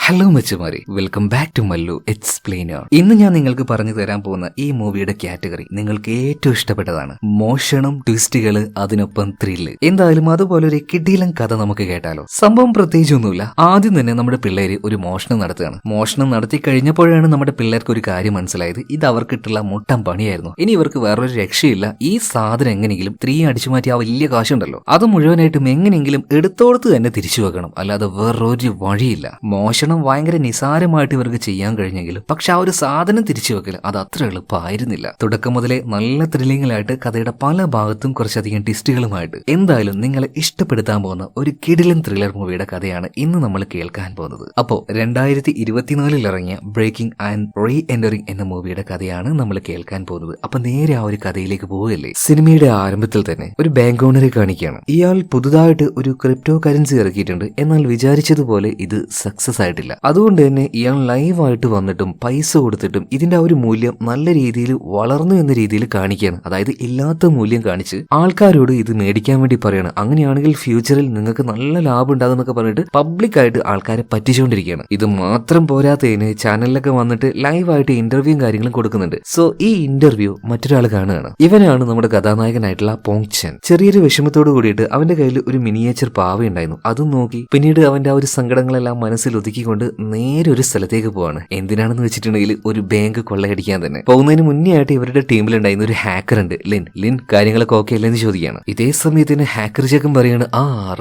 Hello മച്ചുമാരി, welcome back to Mallu explainer. ഇന്ന് ഞാൻ നിങ്ങൾക്ക് പറഞ്ഞു തരാൻ പോകുന്ന ഈ മൂവിയുടെ കാറ്റഗറി നിങ്ങൾക്ക് ഏറ്റവും ഇഷ്ടപ്പെട്ടതാണ്. മോഷണം, ട്വിസ്റ്റുകള്, അതിനൊപ്പം ത്രില്ല്. എന്തായാലും അതുപോലെ ഒരു കിടിലൻ കഥ നമുക്ക് കേട്ടാലോ. സംഭവം പ്രത്യേകിച്ചൊന്നുമില്ല. ആദ്യം തന്നെ നമ്മുടെ പിള്ളേര് ഒരു മോഷണം നടത്തുകയാണ്. മോഷണം നടത്തി കഴിഞ്ഞപ്പോഴാണ് നമ്മുടെ പിള്ളേർക്ക് ഒരു കാര്യം മനസ്സിലായത്. ഇത് അവർക്കിട്ടുള്ള മുട്ടം പണിയായിരുന്നു. ഇനി ഇവർക്ക് വേറൊരു രക്ഷയില്ല. ഈ സാധനം എങ്ങനെയെങ്കിലും അടിച്ചു മാറ്റി ആ വലിയ കാശുണ്ടല്ലോ അത് മുഴുവനായിട്ടും എങ്ങനെയെങ്കിലും എടുത്തോടത്ത് തന്നെ തിരിച്ചു വെക്കണം. അല്ലാതെ വേറൊരു വഴിയില്ല. മോഷണം ഭയങ്കര നിസാരമായിട്ട് ഇവർക്ക് ചെയ്യാൻ കഴിഞ്ഞെങ്കിലും പക്ഷെ ആ ഒരു സാധനം തിരിച്ചു വെക്കൽ അത് അത്ര എളുപ്പമായിരുന്നില്ല. തുടക്കം മുതലേ നല്ല ത്രില്ലിംഗിലായിട്ട് കഥയുടെ പല ഭാഗത്തും കുറച്ചധികം ട്വിസ്റ്റുകളുമായിട്ട് എന്തായാലും നിങ്ങളെ ഇഷ്ടപ്പെടുത്താൻ പോകുന്ന ഒരു കിടിലൻ ത്രില്ലർ മൂവിയുടെ കഥയാണ് ഇന്ന് നമ്മൾ കേൾക്കാൻ പോകുന്നത്. അപ്പോ 2024 ഇറങ്ങിയ ബ്രേക്കിംഗ് ആൻഡ് റീ എൻറ്ററിംഗ് എന്ന മൂവിയുടെ കഥയാണ് നമ്മൾ കേൾക്കാൻ പോകുന്നത്. അപ്പൊ നേരെ ആ ഒരു കഥയിലേക്ക് പോവുകയല്ലേ. സിനിമയുടെ ആരംഭത്തിൽ തന്നെ ഒരു ബാങ്ക് ഓണറെ കാണിക്കുകയാണ്. ഇയാൾ പുതുതായിട്ട് ഒരു ക്രിപ്റ്റോ കറൻസി ഇറക്കിയിട്ടുണ്ട്. എന്നാൽ വിചാരിച്ചതുപോലെ ഇത് സക്സസ് ആയിട്ടില്ല. അതുകൊണ്ട് തന്നെ ഇയാൾ ലൈവായിട്ട് വന്നിട്ടും പൈസ കൊടുത്തിട്ടും ഇതിന്റെ ആ ഒരു മൂല്യം നല്ല രീതിയിൽ വളർന്നു എന്ന രീതിയിൽ കാണിക്കുകയാണ്. അതായത് ഇല്ലാത്ത മൂല്യം കാണിച്ച് ആൾക്കാരോട് ഇത് മേടിക്കാൻ വേണ്ടി പറയാണ്. അങ്ങനെയാണെങ്കിൽ ഫ്യൂച്ചറിൽ നിങ്ങൾക്ക് നല്ല ലാഭം ഉണ്ടാകും എന്നൊക്കെ പറഞ്ഞിട്ട് പബ്ലിക്കായിട്ട് ആൾക്കാരെ പറ്റിച്ചുകൊണ്ടിരിക്കുകയാണ്. ഇത് മാത്രം പോരാത്തതിന് ചാനലിലൊക്കെ വന്നിട്ട് ലൈവായിട്ട് ഇന്റർവ്യൂവും കാര്യങ്ങളും കൊടുക്കുന്നുണ്ട്. സോ ഈ ഇന്റർവ്യൂ മറ്റൊരാൾ കാണുകയാണ്. ഇവനാണ് നമ്മുടെ കഥാനായകനായിട്ടുള്ള പോങ്ചൻ. ചെറിയൊരു വിഷമത്തോട് കൂടിയിട്ട് അവന്റെ കയ്യിൽ ഒരു മിനിയേച്ചർ പാവ ഉണ്ടായിരുന്നു. അതും നോക്കി പിന്നീട് അവന്റെ ആ ഒരു സങ്കടങ്ങളെല്ലാം മനസ്സിൽ ഒതുക്കിക്കൊണ്ട് നേരെ ഒരു സ്ഥലത്തേക്ക് പോവാണ്. എന്തിനാണെന്ന് വെച്ചിട്ടുണ്ടെങ്കിൽ ഒരു ബാങ്ക് കൊള്ളയടിക്കാൻ തന്നെ. പോകുന്നതിന് മുന്നേ ആയിട്ട് ഇവരുടെ ടീമിലുണ്ടായിരുന്ന ഒരു ഹാക്കർ ഉണ്ട്, ലിൻ കാര്യങ്ങളൊക്കെ ഓക്കെ അല്ലെന്ന് ചോദിക്കുകയാണ്. ഇതേ സമയത്തിന് ഹാക്കർ ചെക്കൻ പറയാണ്,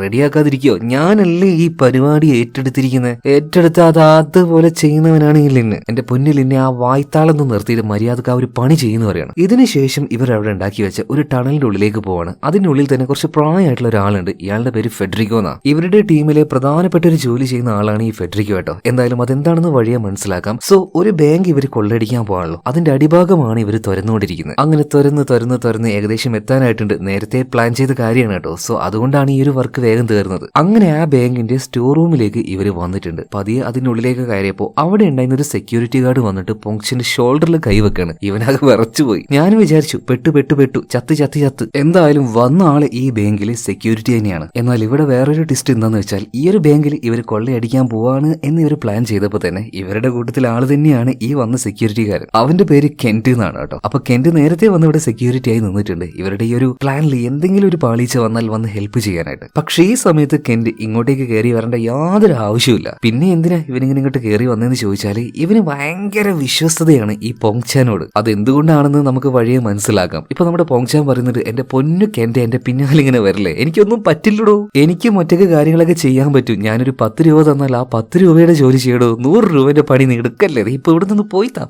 റെഡിയാക്കാതിരിക്കോ, ഞാനല്ലേ ഈ പരിപാടി ഏറ്റെടുത്ത അത് അതുപോലെ ചെയ്യുന്നവനാണ് ഈ ലിന്ന്. എന്റെ പൊന്നിൽ ലിന്നെ ആ വായ്ത്താളൊന്നും നിർത്തിയിട്ട് മര്യാദക്ക് ആ ഒരു പണി ചെയ്യുന്നു പറയാണ്. ഇതിനുശേഷം ഇവർ അവിടെ ഉണ്ടാക്കി വെച്ച ഒരു ടണലിന്റെ ഉള്ളിലേക്ക് പോവാണ്. അതിനുള്ളിൽ തന്നെ കുറച്ച് പ്രായമായിട്ടുള്ള ഒരാളുണ്ട്. ഇയാളുടെ പേര് ഫെഡറിക്കോ എന്നാ. ഇവരുടെ ടീമിലെ പ്രധാനപ്പെട്ട ഒരു ജോലി ചെയ്യുന്ന ആളാണ് ഈ ഫെഡറിക്കോ കേട്ടോ. എന്തായാലും അതെന്താണെന്ന് വഴിയെ മനസ്സിലാക്കാം. സോ ഒരു ബാങ്ക് ഇവർ കൊള്ളയടിക്കാൻ പോകാണല്ലോ, അതിന്റെ അടിഭാഗമാണ് ഇവർ തുറന്നുകൊണ്ടിരിക്കുന്നത്. അങ്ങനെ തുറന്ന് ഏകദേശം എത്താനായിട്ടുണ്ട്. നേരത്തെ പ്ലാൻ ചെയ്ത കാര്യമാണ് കേട്ടോ. സോ അതുകൊണ്ടാണ് ഈ ഒരു വർക്ക് വേഗം തീർന്നത്. അങ്ങനെ ആ ബാങ്കിന്റെ സ്റ്റോർ റൂമിലേക്ക് ഇവർ വന്നിട്ടുണ്ട്. പതിയെ അതിനുള്ളിലേക്ക് കയറിയപ്പോ അവിടെ ഉണ്ടായിരുന്ന ഒരു സെക്യൂരിറ്റി ഗാർഡ് വന്നിട്ട് പൊങ്ചന്റെ ഷോൾഡറിൽ കൈവെക്കാണ്. ഇവനാകെ വിറച്ചുപോയി. ഞാൻ വിചാരിച്ചു പെട്ടു ചത്ത്. എന്തായാലും വന്ന ആള് ഈ ബാങ്കിലെ സെക്യൂരിറ്റി തന്നെയാണ്. എന്നാൽ ഇവിടെ വേറൊരു ട്വിസ്റ്റ് എന്താന്ന് വെച്ചാൽ ഈ ഒരു ബാങ്കിൽ ഇവർ കൊള്ളയടിക്കാൻ പോവാണ് എന്ന് ഇവർ പ്ലാൻ ചെയ്തപ്പോ തന്നെ ഇവരുടെ കൂട്ടത്തിൽ ആള് തന്നെയാണ് ഈ വന്ന സെക്യൂരിറ്റിക്കാരൻ. അവന്റെ പേര് കെന്റ് എന്നാണ് കേട്ടോ. അപ്പൊ കെന്റ് നേരത്തെ വന്ന് ഇവിടെ സെക്യൂരിറ്റി ആയി നിന്നിട്ടുണ്ട്. ഇവരുടെ ഈ ഒരു പ്ലാനിൽ എന്തെങ്കിലും ഒരു പാളീച്ച വന്നാൽ വന്ന് ഹെൽപ്പ് ചെയ്യാനായിട്ട്. പക്ഷേ ഈ സമയത്ത് കെന്റ് ഇങ്ങോട്ടേക്ക് കയറി വരേണ്ട യാതൊരു ആവശ്യമില്ല. പിന്നെ എന്തിനാ ഇവനിങ്ങനെ ഇങ്ങോട്ട് കയറി വന്നതെന്ന് ചോദിച്ചാല് ഇവന് ഭയങ്കര വിശ്വസ്തതയാണ് ഈ പോങ്ചാനോട്. അത് എന്തുകൊണ്ടാണെന്ന് നമുക്ക് വഴിയെ മനസ്സിലാക്കാം. ഇപ്പൊ നമ്മുടെ പോങ്ചാൻ പറയുന്നത്, എന്റെ പൊന്നു കെന്റ് എന്റെ പിന്നാലെ ഇങ്ങനെ വരില്ലേ, എനിക്കൊന്നും പറ്റില്ലടോ, എനിക്ക് മറ്റൊക്കെ കാര്യങ്ങളൊക്കെ ചെയ്യാൻ പറ്റും. ഞാനൊരു 10 രൂപ തന്നാൽ ആ 10 രൂപയുടെ ജോലി ചെയ്യടോ, 100 രൂപന്റെ പണി നീ എടുക്കല്ലേ, ഇപ്പൊ ഇവിടെ നിന്ന്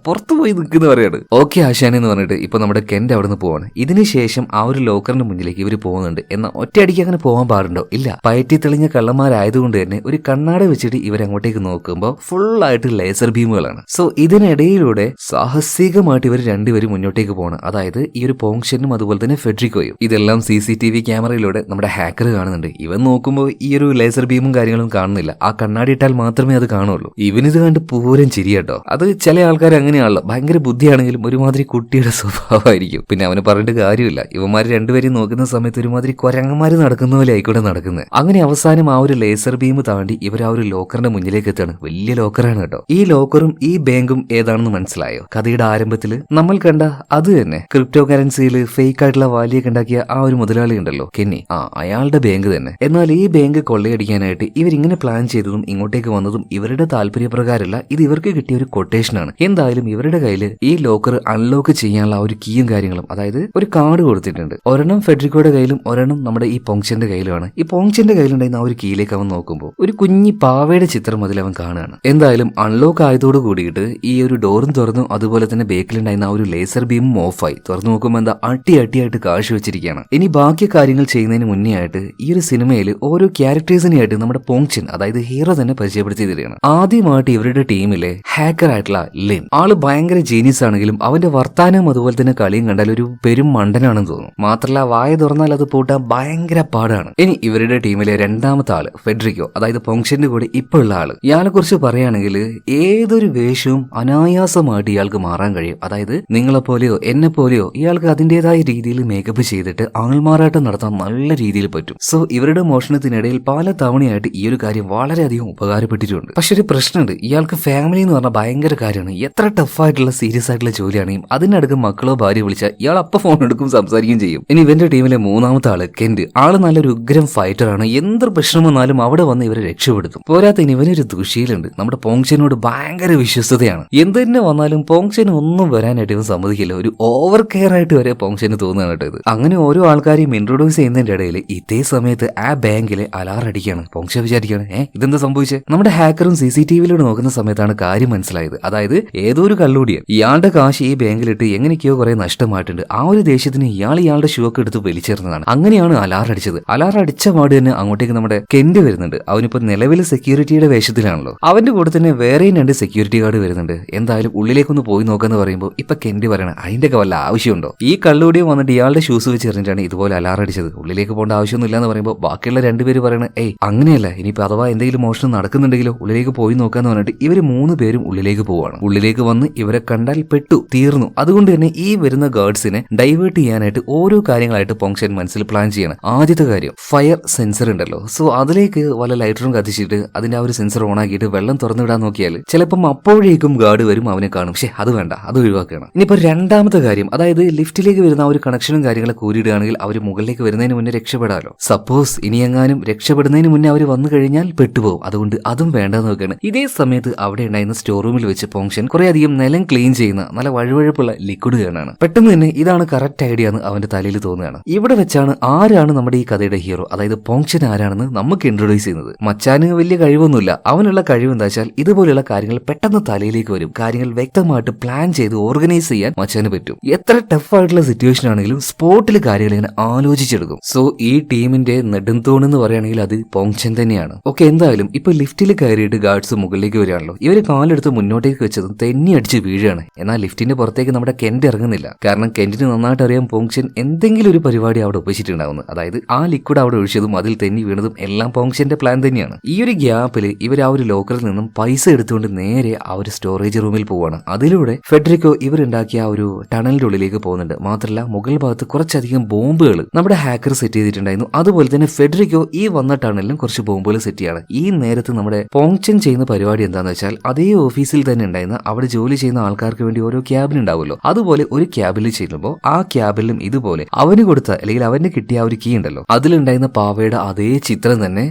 പുറത്തു പോയി നിൽക്കുന്ന പറയാണ്. ഓക്കെ ആശാൻ എന്ന് പറഞ്ഞിട്ട് ഇപ്പൊ നമ്മുടെ കെന്റ് അവിടെ നിന്ന് പോവാണ്. ഇതിനുശേഷം ആ ഒരു ലോക്കറിന്റെ മുന്നിലേക്ക് ഇവര് പോകുന്നുണ്ട്. എന്നാൽ ഒറ്റയടിക്ക് അങ്ങനെ പോകാൻ പാടുണ്ടോ? ഇല്ല. പയറ്റി തെളിഞ്ഞ കള്ളന്മാരായതുകൊണ്ട് തന്നെ ഒരു കണ്ണാട വെച്ചിട്ട് ഇവരങ്ങോട്ടേക്ക് നോക്കുമ്പോൾ ഫുള്ളായിട്ട് ലേസർ ബീമുകളാണ്. സോ ഇതിനിടയിലൂടെ സാഹസികമായിട്ട് ഇവർ രണ്ടുപേരും മുന്നോട്ടേക്ക് പോകണം. അതായത് ഈ ഒരു പോങ്ഷനും അതുപോലെ തന്നെ ഫെഡറിക്കോയും. ഇതെല്ലാം CCTV ക്യാമറയിലൂടെ നമ്മുടെ ഹാക്കർ കാണുന്നുണ്ട്. ഇവൻ നോക്കുമ്പോൾ ഈ ഒരു ലേസർ ബീമും കാര്യങ്ങളും കാണുന്നില്ല. ആ കണ്ണാടി ഇട്ടാൽ മാത്രമേ അത് കാണുള്ളൂ. ഇവനിത് കണ്ട് പൂരം ചിരിയാട്ടോ. അത് ചില ആൾക്കാർ അങ്ങനെയാണല്ലോ, ഭയങ്കര ബുദ്ധിയാണെങ്കിലും ഒരുമാതിരി കുട്ടിയുടെ സ്വഭാവമായിരിക്കും. പിന്നെ അവന് പറഞ്ഞിട്ട് കാര്യമില്ല. ഇവന്മാര് രണ്ടുപേരും നോക്കുന്ന സമയത്ത് ഒരുമാതിരി കൊരങ്ങന്മാര് നടക്കുന്ന പോലെ ആയിക്കോട്ടെ നടക്കുന്നത്. അങ്ങനെ അവസാനം ആ ഒരു ലേസർ ബീം താണ്ടി ഇവർ ആ ഒരു ലോക്കറിന്റെ മുന്നിലേക്ക് എത്താണ്. വലിയ ലോക്കറാണ് കേട്ടോ. ഈ ലോക്കറും ഈ ബാങ്കും ഏതാണെന്ന് മനസ്സിലായോ? കഥയുടെ ആരംഭത്തിൽ നമ്മൾ കണ്ട അത് തന്നെ ക്രിപ്റ്റോ കറൻസിയിൽ ഫേക്ക് ആയിട്ടുള്ള വാലിയൊക്കെ ഉണ്ടാക്കിയ ആ ഒരു മുതലാളി ഉണ്ടല്ലോ, കെന്നി, അയാളുടെ ബാങ്ക് തന്നെ. എന്നാൽ ഈ ബാങ്ക് കൊള്ളയടിക്കാനായിട്ട് ഇവരിങ്ങനെ പ്ലാൻ ചെയ്തതും ഇങ്ങോട്ടേക്ക് വന്നതും ഇവരുടെ താല്പര്യപ്രകാരമല്ല. ഇത് ഇവർക്ക് കിട്ടിയ ഒരു കൊട്ടേഷനാണ്. എന്തായാലും ഇവരുടെ കയ്യിൽ ഈ ലോക്കർ അൺലോക്ക് ചെയ്യാനുള്ള ആ ഒരു കീയും കാര്യങ്ങളും, അതായത് ഒരു കാർഡ് കൊടുത്തിട്ടുണ്ട്. ഒരെണ്ണം ഫെഡറിക്കോയുടെ കയ്യിലും ഒരെണ്ണം നമ്മുടെ ഈ പോങ്ചന്റെ കയ്യിലുമാണ്. ഈ പോങ്ചന്റെ കയ്യിലുണ്ടായിരുന്ന ആ ഒരു കീയിലേക്ക് അവൻ നോക്കുമ്പോൾ ഒരു കുഞ്ഞി പാവയുടെ ചിത്രം അതിൽ അവൻ കാണുകയാണ്. എന്തായാലും അൺലോക്ക് ആയതോട് കൂടിയിട്ട് ഈ ഒരു ഡോറും തുറന്നു. അതുപോലെ തന്നെ ബേക്കിലുണ്ടായിരുന്ന ആ ഒരു ലേസർ ബീമും ഓഫായി. തുറന്നു നോക്കുമ്പോൾ എന്താ അട്ടിയായിട്ട് കാശ് വെച്ചിരിക്കുകയാണ്. ഇനി ബാക്കി കാര്യങ്ങൾ ചെയ്യുന്നതിന് മുന്നേ ആയിട്ട് ഈ ഒരു സിനിമയിൽ ഓരോ ക്യാരക്ടേഴ്സിനെയായിട്ട് നമ്മുടെ പോങ്ചൻ, അതായത് ഹീറോ തന്നെ പരിചയപ്പെടുത്തി തരികയാണ്. ആദ്യമായിട്ട് ഇവരുടെ ടീമിലെ ഹാക്കർ ആയിട്ടുള്ള ലിൻ. ആള് ഭയങ്കര ജീനിയസ് ആണെങ്കിലും അവന്റെ വർത്താനം അതുപോലെ തന്നെ കളിയും കണ്ടാൽ ഒരു പെരും മണ്ടനാണെന്ന് തോന്നും. മാത്രമല്ല വായ തുറന്നാൽ അത് പൂട്ടാൻ ഭയങ്കര പാടാണ്. ഇനി ഇവരുടെ ടീമിലെ രണ്ടാമത്തെ ആള് ഫെഡറിക്കോ, അതായത് പോങ്ചന്റെ കൂടെ ഇപ്പോൾ ഉള്ള ആള്. ഇയാളെ കുറിച്ച് പറയുകയാണെങ്കിൽ ഏതൊരു വേഷവും അനായാസമായിട്ട് ഇയാൾക്ക് മാറാൻ കഴിയും. അതായത് നിങ്ങളെപ്പോലെയോ എന്നെ പോലെയോ ഇയാൾക്ക് അതിന്റേതായ രീതിയിൽ മേക്കപ്പ് ചെയ്തിട്ട് ആൾമാറാട്ടം നടത്താൻ നല്ല രീതിയിൽ പറ്റും. സോ ഇവരുടെ മോഷണത്തിനിടയിൽ പല തവണയായിട്ട് ഈ ഒരു കാര്യം വളരെയധികം ഉപകാരപ്പെട്ടിട്ടുണ്ട്. ഉണ്ട്. പക്ഷെ ഒരു പ്രശ്നമുണ്ട്, ഇയാൾക്ക് ഫാമിലി എന്ന് പറഞ്ഞാൽ ഭയങ്കര കാര്യമാണ്. എത്ര ടഫായിട്ടുള്ള സീരിയസ് ആയിട്ടുള്ള ജോലിയാണെങ്കിലും അതിനടുക്ക് മക്കളോ ഭാര്യ വിളിച്ചാൽ ഇയാൾ അപ്പൊ ഫോൺ എടുക്കും, സംസാരിക്കുകയും ചെയ്യും. ഇനി ഇവന്റെ ടീമിലെ മൂന്നാമത്തെ ആള് കെന്റ്. ആള് നല്ലൊരു ഉഗ്രം ഫൈറ്ററാണ്. എന്ത് പ്രശ്നം വന്നാലും അവിടെ വന്ന് ഇവരെ രക്ഷപ്പെടുത്തും. പോരാത്തതിന് ഇവനൊരു ദുശീലുണ്ട്, നമ്മുടെ പോങ്ചനോട് ഭയങ്കര വിശ്വസ്തയാണ്. എന്ത് തന്നെ വന്നാലും പോങ്ചന് ഒന്നും വരാനായിട്ട് ഇവൻ സമ്മതിക്കില്ല. ഒരു ഓവർ കെയർ ആയിട്ട് വരെ പോങ്ചന് തോന്നുകയാണ് കേട്ടോ ഇത്. അങ്ങനെ ഓരോ ആൾക്കാരെയും ഇൻട്രൊഡ്യൂസ് ചെയ്യുന്നതിന്റെ ഇടയിൽ ഇതേ സമയത്ത് ആ ബാങ്കിലെ അലാർ അടിക്കുകയാണ്. പോങ്ച വിചാരിക്കുകയാണ്, ഇതെന്താ സംഭവിച്ചത്? നമ്മുടെ ഹാക്കറും CCTVയിലൂടെ നോക്കുന്ന സമയത്താണ് കാര്യം മനസ്സിലായത്. അതായത് ഏതോ ഒരു കള്ളുടിയൻ ഇയാളുടെ കാശ് ഈ ബാങ്കിലിട്ട് എങ്ങനെയൊക്കെയോ കുറെ നഷ്ടമായിട്ടുണ്ട്. ആ ഒരു ദേഷ്യത്തിന് ഇയാളുടെ ഷൂ ഒക്കെ എടുത്ത് വലിച്ചെറിഞ്ഞതാണ്. അങ്ങനെയാണ് അലാർ അടിച്ചത്. അലാർ അടിച്ച പാട് തന്നെ അങ്ങോട്ടേക്ക് നമ്മുടെ കെന്റ് വരുന്നുണ്ട്. അവനിപ്പോ നിലവിൽ സെക്യൂരിറ്റിയുടെ വേഷത്തിലാണല്ലോ. അവന്റെ കൂടെ തന്നെ വേറെയും 2 സെക്യൂരിറ്റി ഗാർഡ് വരുന്നുണ്ട്. എന്തായാലും ഉള്ളിലേക്കൊന്ന് പോയി നോക്കാന്ന് പറയുമ്പോൾ ഇപ്പൊ കെന്റ് പറയണം, അതിന്റെയൊക്കെ വല്ല ആവശ്യമുണ്ടോ? ഈ കള്ളുടിയും വന്നിട്ട് ഇയാളുടെ ഷൂസ് വെച്ച് എറിഞ്ഞിട്ടാണ് ഇതുപോലെ അലാർ അടിച്ചത്. ഉള്ളിലേക്ക് പോകേണ്ട ആവശ്യമൊന്നും ഇല്ലാന്ന് പറയുമ്പോൾ ബാക്കിയുള്ള 2 പേര് പറയണ, അങ്ങനെയല്ല, ഇനിയിപ്പോ അഥവാ എന്തെങ്കിലും മോഷണം നടക്കുന്നുണ്ടെങ്കിലോ ഉള്ളിലേക്ക് പോയി നോക്കാന്ന് പറഞ്ഞിട്ട് ഇവര് 3 പേരും ഉള്ളിലേക്ക് പോവാണ്. ഉള്ളിലേക്ക് വന്ന് ഇവരെ കണ്ടാൽ പെട്ടു, തീർന്നു. അതുകൊണ്ട് തന്നെ ഈ വരുന്ന ഗാർഡ്സിനെ ഡൈവേർട്ട് ചെയ്യാനായിട്ട് ഓരോ കാര്യങ്ങളായിട്ട് പോങ്ചൻ മനസ്സിൽ പ്ലാൻ ചെയ്യണം. ആദ്യത്തെ കാര്യം, ഫയർ സെൻസർ ഉണ്ടല്ലോ, സോ അതിലേക്ക് വല്ല ലൈറ്ററും കത്തിച്ചിട്ട് അതിന്റെ ആ ഒരു സെൻസർ ഓൺ ആക്കിയിട്ട് വെള്ളം തുറന്നു വിടാൻ നോക്കിയാൽ ചിലപ്പം അപ്പോഴേക്കും ഗാർഡ് വരും, അവനെ കാണും. പക്ഷെ അത് വേണ്ട, അത് ഒഴിവാക്കണം. ഇനിയിപ്പോ രണ്ടാമത്തെ കാര്യം, അതായത് ലിഫ്റ്റിലേക്ക് വരുന്ന ആ ഒരു കണക്ഷനും കാര്യങ്ങളൊക്കെ ഊരിടുകയാണെങ്കിൽ അവർ മുകളിലേക്ക് വരുന്നതിന് മുന്നേ രക്ഷപ്പെടാമല്ലോ. സപ്പോസ് ഇനിയെങ്ങാനും രക്ഷപ്പെടുന്നതിന് മുന്നേ അവർ വന്നു കഴിഞ്ഞാൽ പെട്ടുപോകും. അതുകൊണ്ട് അതും വേണ്ടെന്ന് നോക്കുകയാണ്. ഇതേ സമയത്ത് അവിടെ ഉണ്ടായിരുന്ന സ്റ്റോർ റൂമിൽ വെച്ച് പോങ്ചൻ കുറെ അധികം നിലം ക്ലീൻ ചെയ്യുന്ന നല്ല വഴുവഴുപ്പുള്ള ലിക്വിഡ് കാണാണ്. പെട്ടെന്ന് തന്നെ ഇതാണ് കറക്റ്റ് ഐഡിയ എന്ന് അവന്റെ തലയിൽ തോന്നുകയാണ്. ഇവിടെ വെച്ചാണ് ആരാണ് നമ്മുടെ ഈ കഥയുടെ ഹീറോ, അതായത് പോങ്ചൻ ആരാണെന്ന് നമുക്ക് ഇൻട്രൊഡ്യൂസ് ചെയ്യുന്നത്. മച്ചാന് വലിയ കഴിവൊന്നുമില്ല. അവനുള്ള കഴിവ് എന്താ വെച്ചാൽ ഇതുപോലെയുള്ള കാര്യങ്ങൾ പെട്ടെന്ന് തലയിലേക്ക് വരും. കാര്യങ്ങൾ വ്യക്തമായിട്ട് പ്ലാൻ ചെയ്ത് ഓർഗനൈസ് ചെയ്യാൻ മച്ചാന് പറ്റും. എത്ര ടഫ് ആയിട്ടുള്ള സിറ്റുവേഷൻ ആണെങ്കിലും സ്പോട്ടിൽ കാര്യങ്ങൾ ഇങ്ങനെ ആലോചിച്ചെടുക്കും. സോ ഈ ടീമിന്റെ നെടുന്തൂൺ എന്ന് പറയുകയാണെങ്കിൽ അത് പോങ്ചൻ തന്നെയാണ്. ഓക്കെ, എന്തായാലും ഇപ്പൊ ലിഫ്റ്റിൽ കയറിയിട്ട് ഗാർഡ്സ് മുകളിലേക്ക് വരികയാണല്ലോ. ഇവര് കാലെടുത്ത് മുന്നോട്ടേക്ക് വെച്ചതും തെന്നി അടിച്ച് വീഴുകയാണ്. എന്നാൽ ലിഫ്റ്റിന്റെ പുറത്തേക്ക് നമ്മുടെ കെന്റ് ഇറങ്ങുന്നില്ല. കാരണം കെന്റിന് നന്നായിട്ട് അറിയാം പോങ്ചൻ എന്തെങ്കിലും ഒരു പരിപാടി അവിടെ ഒപ്പിച്ചിട്ടുണ്ടാവുന്നത്. അതായത് ആ ലിക്വിഡ് അവിടെ ഒഴിച്ചതും അതിൽ തെന്നി വീണതും എല്ലാം പോങ്ചന്റെ പ്ലാൻ തന്നെയാണ്. ഈ ഒരു ഗ്യാപ്പിൽ ഇവർ ആ ഒരു ലോക്കറിൽ നിന്നും പൈസ എടുത്തുകൊണ്ട് നേരെ ആ ഒരു സ്റ്റോറേജ് റൂമിൽ പോവാണ്. അതിലൂടെ ഫെഡറിക്കോ ഇവരുണ്ടാക്കിയ ആ ഒരു ടണലിന്റെ ഉള്ളിലേക്ക് പോകുന്നുണ്ട്. മാത്രമല്ല മുകൾ ഭാഗത്ത് കുറച്ചധികം ബോംബുകൾ നമ്മുടെ ഹാക്കർ സെറ്റ് ചെയ്തിട്ടുണ്ടായിരുന്നു. അതുപോലെ തന്നെ ഫെഡറിക്കോ ഈ വന്ന ടണലിലും കുറച്ച് ബോംബുകൾ സെറ്റ് ചെയ്യാണ്. ഈ നേരത്ത് നമ്മുടെ പോങ്ചൻ ചെയ്യുന്ന പരിപാടി എന്താണെന്ന് വെച്ചാൽ അതേ ഓഫീസിൽ തന്നെ ഉണ്ടായിരുന്ന അവിടെ ജോലി ചെയ്യുന്ന ആൾക്കാർക്ക് വേണ്ടി ഓരോ ക്യാബിൻ ഉണ്ടാവുമല്ലോ, അതുപോലെ ഒരു ക്യാബിനിൽ ചെല്ലുമ്പോൾ ആ ക്യാബിലും ഇതുപോലെ അവന് കൊടുത്ത അല്ലെങ്കിൽ അവന് കിട്ടിയ ആ ഒരു കീ ഉണ്ടല്ലോ, അതിലുണ്ടായിരുന്ന പാവയുടെ അതേ ചിത്രം തന്നെ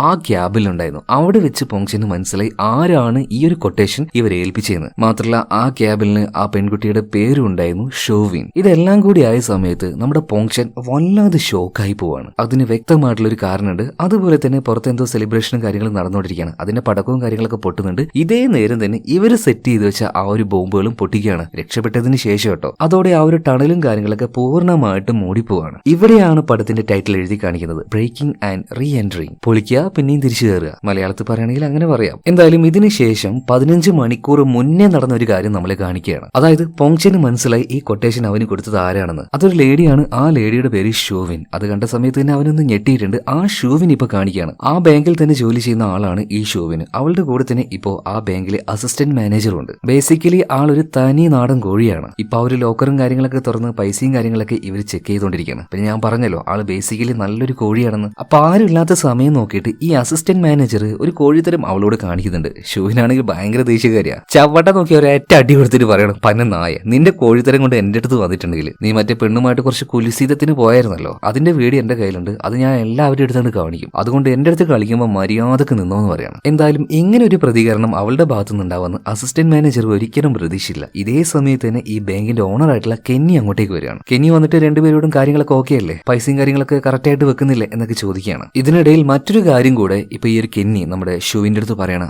ആ ക്യാബിലുണ്ടായിരുന്നു. അവിടെ വെച്ച് പോങ്ചന് മനസ്സിലായി ആരാണ് ഈ ഒരു കൊട്ടേഷൻ ഇവരെ ഏൽപ്പിച്ചതെന്ന്. മാത്രമല്ല ആ ക്യാബിലിന് ആ പെൺകുട്ടിയുടെ പേരും ഉണ്ടായിരുന്നു, ഷോവിൻ. ഇതെല്ലാം കൂടി ആയ സമയത്ത് നമ്മുടെ പോങ്ചൻ വല്ലാതെ ഷോക്കായി പോവാണ്. അതിന് വ്യക്തമായിട്ടുള്ള ഒരു കാരണമുണ്ട്. അതുപോലെ തന്നെ പുറത്ത് എന്തോ സെലിബ്രേഷനും കാര്യങ്ങളും നടന്നുകൊണ്ടിരിക്കുകയാണ്. അതിന്റെ പടക്കവും കാര്യങ്ങളൊക്കെ പൊട്ടുന്നുണ്ട്. ഇതേ നേരം തന്നെ ഇവര് സെറ്റ് ചെയ്ത് വെച്ച ആ ഒരു ബോംബുകളും പൊട്ടിക്കുകയാണ്. രക്ഷപ്പെട്ടതിന് ശേഷം കേട്ടോ. അതോടെ ആ ഒരു ടണലും കാര്യങ്ങളൊക്കെ പൂർണ്ണമായിട്ടും മൂടിപ്പോവാണ്. ഇവിടെയാണ് പടത്തിന്റെ ടൈറ്റിൽ എഴുതി കാണിക്കുന്നത്, ബ്രേക്കിംഗ് ആൻഡ് റീ എൻട്രിങ്. പൊളിക്കുക പിന്നെയും തിരിച്ചു കയറുക. മലയാളത്തിൽ പറയുകയാണെങ്കിൽ അങ്ങനെ പറയാം. എന്തായാലും ഇതിന് ശേഷം 15 മണിക്കൂർ മുന്നേ നടന്ന ഒരു കാര്യം നമ്മളെ കാണിക്കുകയാണ്. അതായത് പോങ്ചന് മനസ്സിലായി ഈ കൊട്ടേഷൻ അവന് കൊടുത്തത് ആരാണെന്ന്. അതൊരു ലേഡിയാണ്. ആ ലേഡിയുടെ പേര് ഷോവിൻ. അത് കണ്ട സമയത്ത് തന്നെ അവനൊന്ന് ഞെട്ടിയിട്ടുണ്ട്. ആ ഷോവിൻ ഇപ്പൊ കാണിക്കുകയാണ്. ആ ബാങ്കിൽ തന്നെ ജോലി ചെയ്യുന്ന ആളാണ് ഈ ഷോവിന്. അവളുടെ കൂടെ തന്നെ ഇപ്പോ ആ ബാങ്കിലെ അസിസ്റ്റന്റ് മാനേജറും ഉണ്ട്. ബേസിക്കലി ആളൊരു തനി നാടൻ കോഴിയാണ്. ഇപ്പൊ ആ ഒരു ലോക്കറും കാര്യങ്ങളൊക്കെ തുറന്ന് പൈസയും കാര്യങ്ങളൊക്കെ ഇവർ ചെക്ക് ചെയ്തുകൊണ്ടിരിക്കുകയാണ്. പിന്നെ ഞാൻ പറഞ്ഞല്ലോ ആള് ബേസിക്കലി നല്ലൊരു കോഴിയാണെന്ന്. അപ്പൊ ആരുമില്ലാത്ത സമയം നോക്കിയിട്ട് ഈ അസിസ്റ്റന്റ് മാനേജർ ഒരു കോഴിത്തരം അവളോട് കാണിക്കുന്നുണ്ട്. ഷോവിനാണെങ്കിൽ ഭയങ്കര ദേഷ്യക്കാരിയാ. ചവട്ട നോക്കി ഒരൊറ്റ അടി കൊടുത്തിട്ട് പറയണം, പന്ന നായ, നിന്റെ കോഴിത്തരം കൊണ്ട് എന്റെ അടുത്ത് വന്നിട്ടുണ്ടെങ്കിൽ നീ മറ്റേ പെണ്ണുമായിട്ട് കുറച്ച് കുലിസീതത്തിന് പോയായിരുന്നല്ലോ, അതിന്റെ വീഡിയോ എന്റെ കയ്യിലുണ്ട്, അത് ഞാൻ എല്ലാവരുടെ അടുത്താണ് കാണിക്കും. അതുകൊണ്ട് എന്റെ അടുത്ത് കളിക്കുമ്പോൾ മര്യാദക്ക് നിന്നോന്ന് പറയണം. എന്തായാലും ഇങ്ങനെ ഒരു പ്രതികരണം അവളുടെ ഭാഗത്തു നിന്നുണ്ടാവുമെന്ന് അസിസ്റ്റന്റ് മാനേജർ ഒരിക്കലും പ്രതീക്ഷിച്ചില്ല. ഇതേ സമയത്ത് തന്നെ ഈ ബാങ്കിന്റെ ഓണർ ആയിട്ടുള്ള കെന്നി അങ്ങോട്ടേക്ക് വരികയാണ്. കെന്നി വന്നിട്ട് രണ്ടുപേരോടും കാര്യങ്ങളൊക്കെ ഓക്കെ അല്ലേ, പൈസയും കാര്യങ്ങളൊക്കെ കറക്റ്റ് ആയിട്ട് വെക്കുന്നില്ലേ എന്നൊക്കെ ചോദിക്കുകയാണ്. ഇതിനിടയിൽ മറ്റൊരു കാര്യം കൂടെ ഇപ്പൊ ഈ ഒരു കെന്നി നമ്മുടെ ഷൂവിന്റെ അടുത്ത് പറയണ,